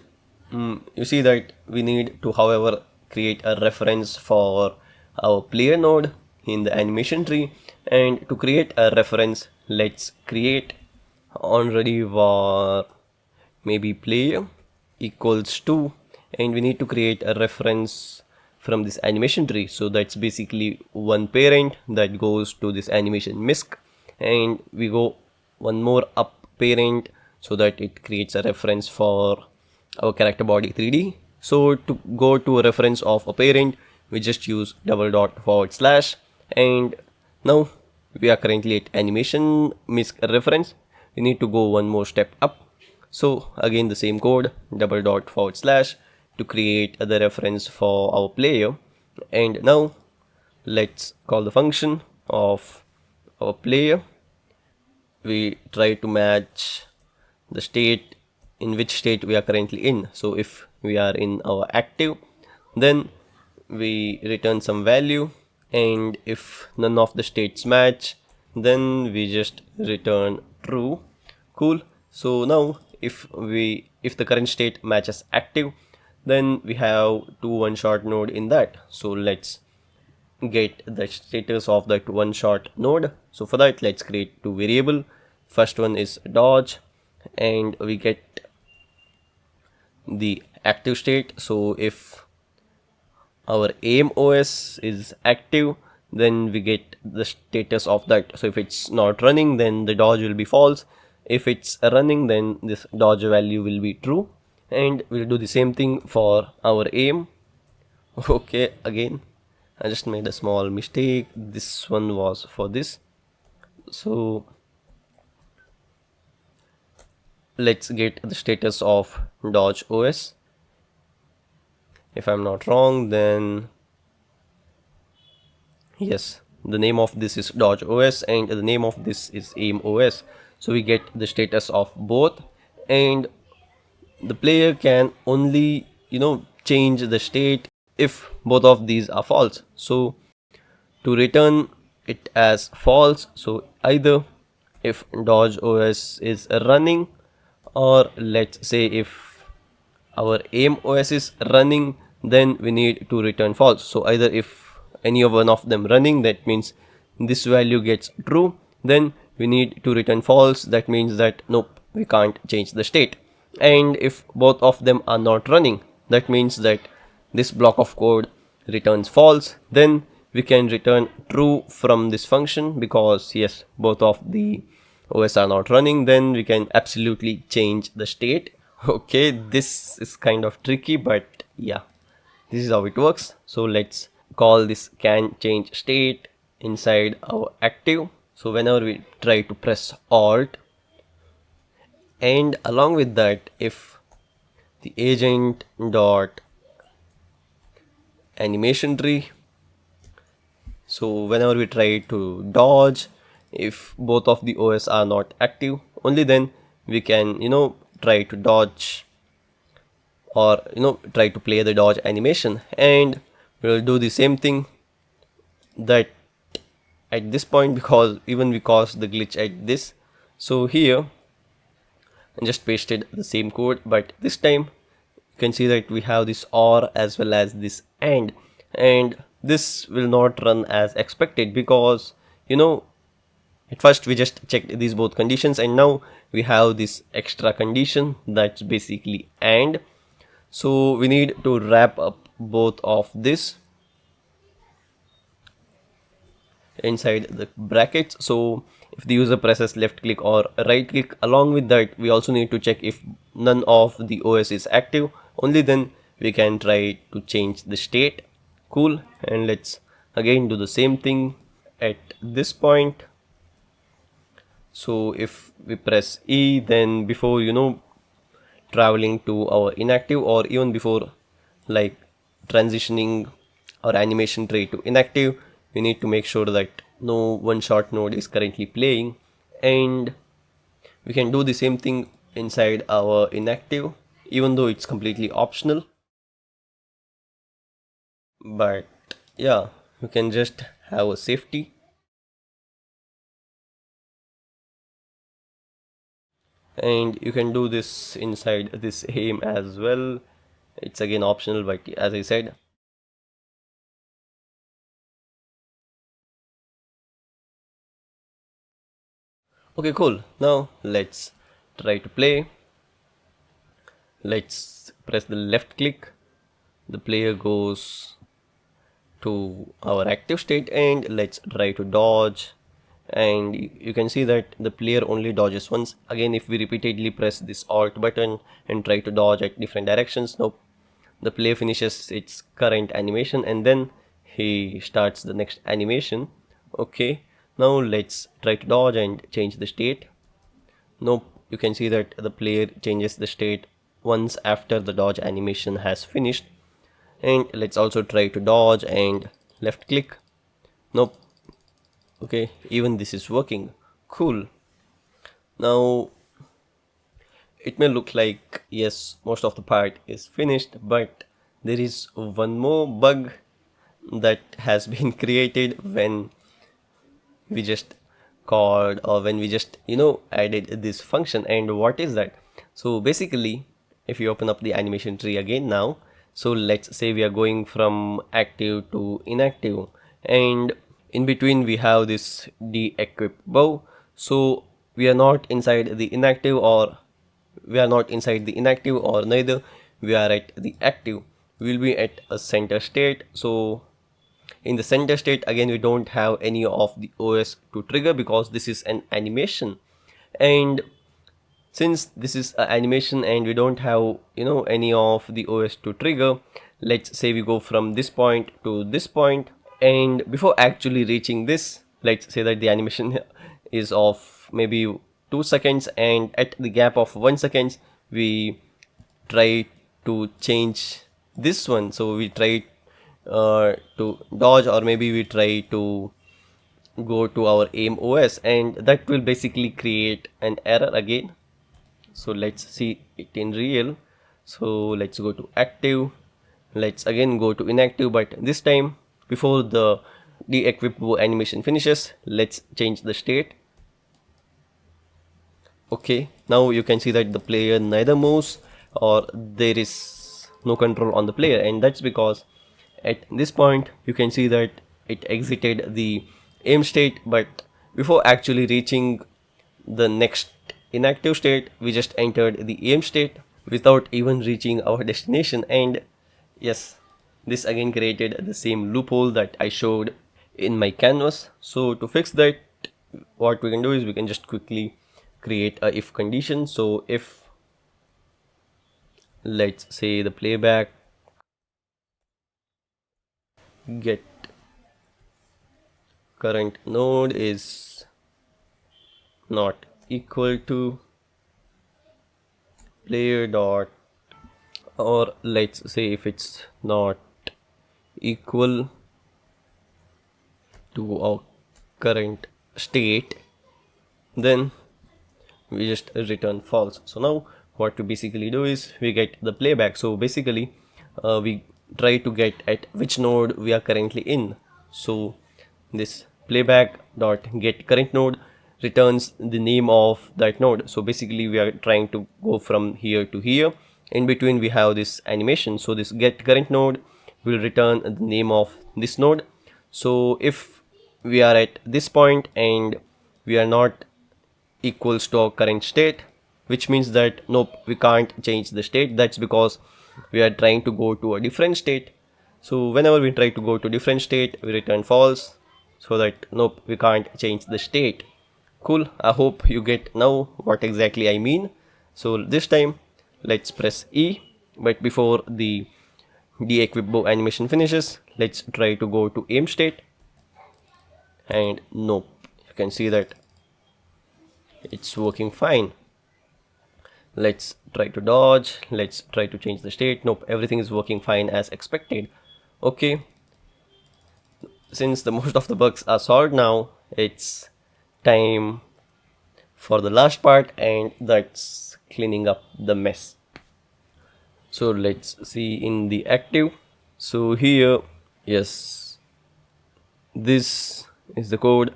you see that we need to, however, create a reference for our player node in the animation tree. And to create a reference, let's create onReady var maybe player equals to, and we need to create a reference from this animation tree. So that's basically one parent that goes to this animation misc, and we go one more up parent so that it creates a reference for our character body 3D. So to go to a reference of a parent, we just use // and now we are currently at animation misc reference. We need to go one more step up. So again the same code, // to create the reference for our player. And now let's call the function of our player. We try to match the state, in which state we are currently in. So if we are in our active, then we return some value, and if none of the states match, then we just return true. Cool. So now if the current state matches active, then we have two one shot node in that. So let's get the status of that one shot node. So for that, let's create two variable. First one is dodge, and we get the active state. So if our aim OS is active, then we get the status of that. So if it's not running, then the dodge will be false. If it's running, then this dodge value will be true. And we'll do the same thing for our aim. Okay, again I just made a small mistake. This one was for this. So let's get the status of dodge OS. If I'm not wrong, then yes, the name of this is dodge OS and the name of this is aim OS. So we get the status of both, and the player can only change the state if both of these are false. So to return it as false, so either if dodge OS is running, or let's say if our aim OS is running, then we need to return false. So either if any of one of them running, that means this value gets true, then we need to return false. That means that nope, we can't change the state. And if both of them are not running, that means that this block of code returns false. Then we can return true from this function, because yes, both of the OS are not running, then we can absolutely change the state. Okay, this is kind of tricky, but yeah, this is how it works. So let's call this can change state inside our active. So whenever we try to press alt, and along with that, if the agent dot animation tree, so whenever we try to dodge, if both of the OS are not active, only then we can try to dodge, or try to play the dodge animation. And we'll do the same thing that at this point, because even we caused the glitch at this. So here I just pasted the same code, but this time you can see that we have this or as well as this and this will not run as expected, because at first we just checked these both conditions, and now we have this extra condition that's basically and. So we need to wrap up both of this inside the brackets. So if the user presses left click or right click, along with that we also need to check if none of the OS is active, only then we can try to change the state. Cool. And let's again do the same thing at this point. So if we press E, then before traveling to our inactive, or even before like transitioning our animation tray to inactive, we need to make sure that no one shot node is currently playing. And we can do the same thing inside our inactive, even though it's completely optional. But yeah, you can just have a safety. And you can do this inside this aim as well. It's again optional, but as I said. Okay, cool. Now let's try to play. Let's press the left click. The player goes to our active state, and let's try to dodge. And you can see that the player only dodges once. Again, if we repeatedly press this alt button and try to dodge at different directions, nope, the player finishes its current animation and then he starts the next animation. Okay, now let's try to dodge and change the state. Nope, you can see that the player changes the state once after the dodge animation has finished. And let's also try to dodge and left click. Nope. Okay, even this is working. Cool. Now it may look like yes, most of the part is finished, but there is one more bug that has been created when we just called, or when we just added this function. And what is that? So basically, if you open up the animation tree again now, so let's say we are going from active to inactive, and in between we have this de-equip bow. So we are not inside the inactive, or neither we are at the active. We will be at a center state. So in the center state, again, we don't have any of the OS to trigger, because this is an animation. And since this is an animation and we don't have any of the OS to trigger, let's say we go from this point to this point, and before actually reaching this, let's say that the animation is of maybe 2 seconds, and at the gap of 1 second we try to change this one. So we try to dodge, or maybe we try to go to our aim OS, and that will basically create an error again. So let's see it in real. So let's go to active, let's again go to inactive, but this time before the de-equip animation finishes, let's change the state. Okay, now you can see that the player neither moves, or there is no control on the player, and that's because at this point you can see that it exited the aim state, but before actually reaching the next inactive state, we just entered the aim state without even reaching our destination. And yes, this again created the same loophole that I showed in my canvas. So to fix that, what we can do is we can just quickly create a if condition. So if, let's say, the playback get current node is not equal to player dot, or let's say if it's not equal to our current state, then we just return false. So now what we basically do is we get the playback. So basically we try to get at which node we are currently in. So this playback dot get current node returns the name of that node. So basically we are trying to go from here to here. In between we have this animation. So this get current node will return the name of this node. So if we are at this point and we are not equals to our current state, which means that nope, we can't change the state. That's because we are trying to go to a different state. So whenever we try to go to different state, we return false, so that nope, we can't change the state. Cool. I hope you get now what exactly I mean. So this time let's press E, but before the de-equip bow animation finishes, let's try to go to aim state, and nope, you can see that it's working fine. Let's try to dodge, let's try to change the state. Nope, everything is working fine as expected. Okay, since the most of the bugs are solved now, it's time for the last part, and that's cleaning up the mess. So let's see in the active. So here, yes, this is the code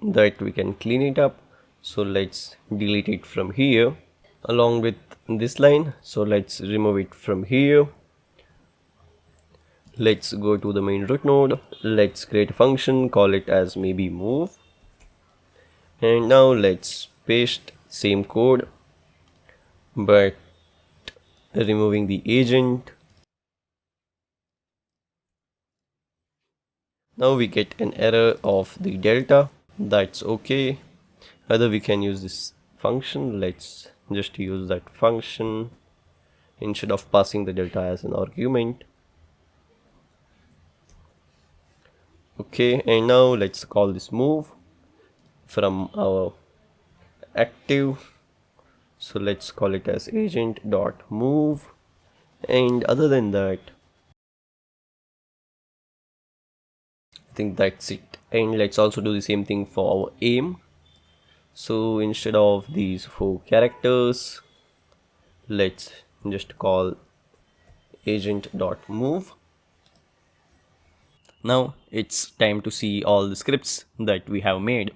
that we can clean it up. So let's delete it from here along with this line. So let's remove it from here. Let's go to the main root node. Let's create a function, call it as maybe move. And now let's paste same code, but removing the agent. Now we get an error of the delta. That's okay. Either we can use this function. Let's just use that function instead of passing the delta as an argument. Okay, and now let's call this move from our active. So let's call it as agent dot move, and other than that, I think that's it. And let's also do the same thing for our aim. So instead of these 4 characters, let's just call agent dot move. Now it's time to see all the scripts that we have made.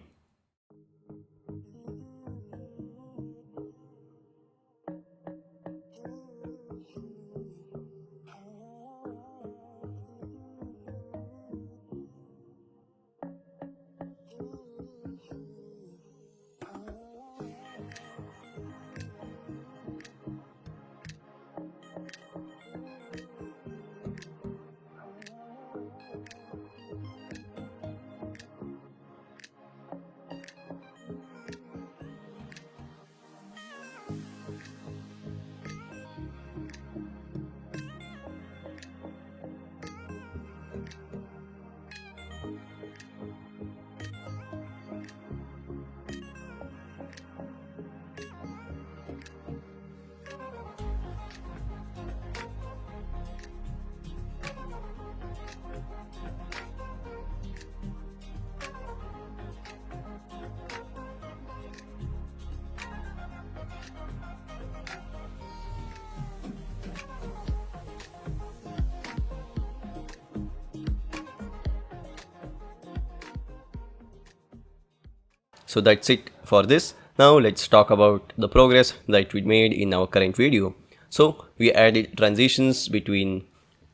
So that's it for this. Now let's talk about the progress that we made in our current video. So we added transitions between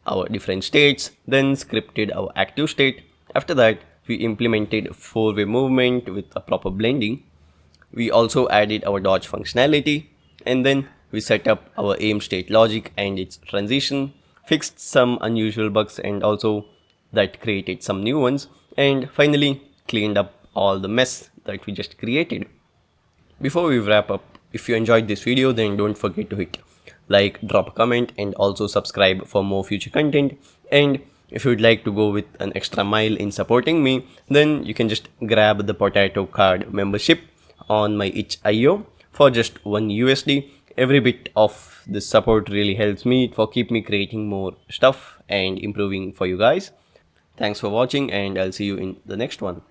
our different states, then scripted our active state. After that, we implemented 4-way movement with a proper blending. We also added our dodge functionality, and then we set up our aim state logic and its transition, fixed some unusual bugs and also that created some new ones, and finally cleaned up all the mess that we just created. Before we wrap up, if you enjoyed this video, then don't forget to hit like, drop a comment, and also subscribe for more future content. And if you'd like to go with an extra mile in supporting me, then you can just grab the potato card membership on my itch.io for just $1. Every bit of this support really helps me for keep me creating more stuff and improving for you guys. Thanks for watching, and I'll see you in the next one.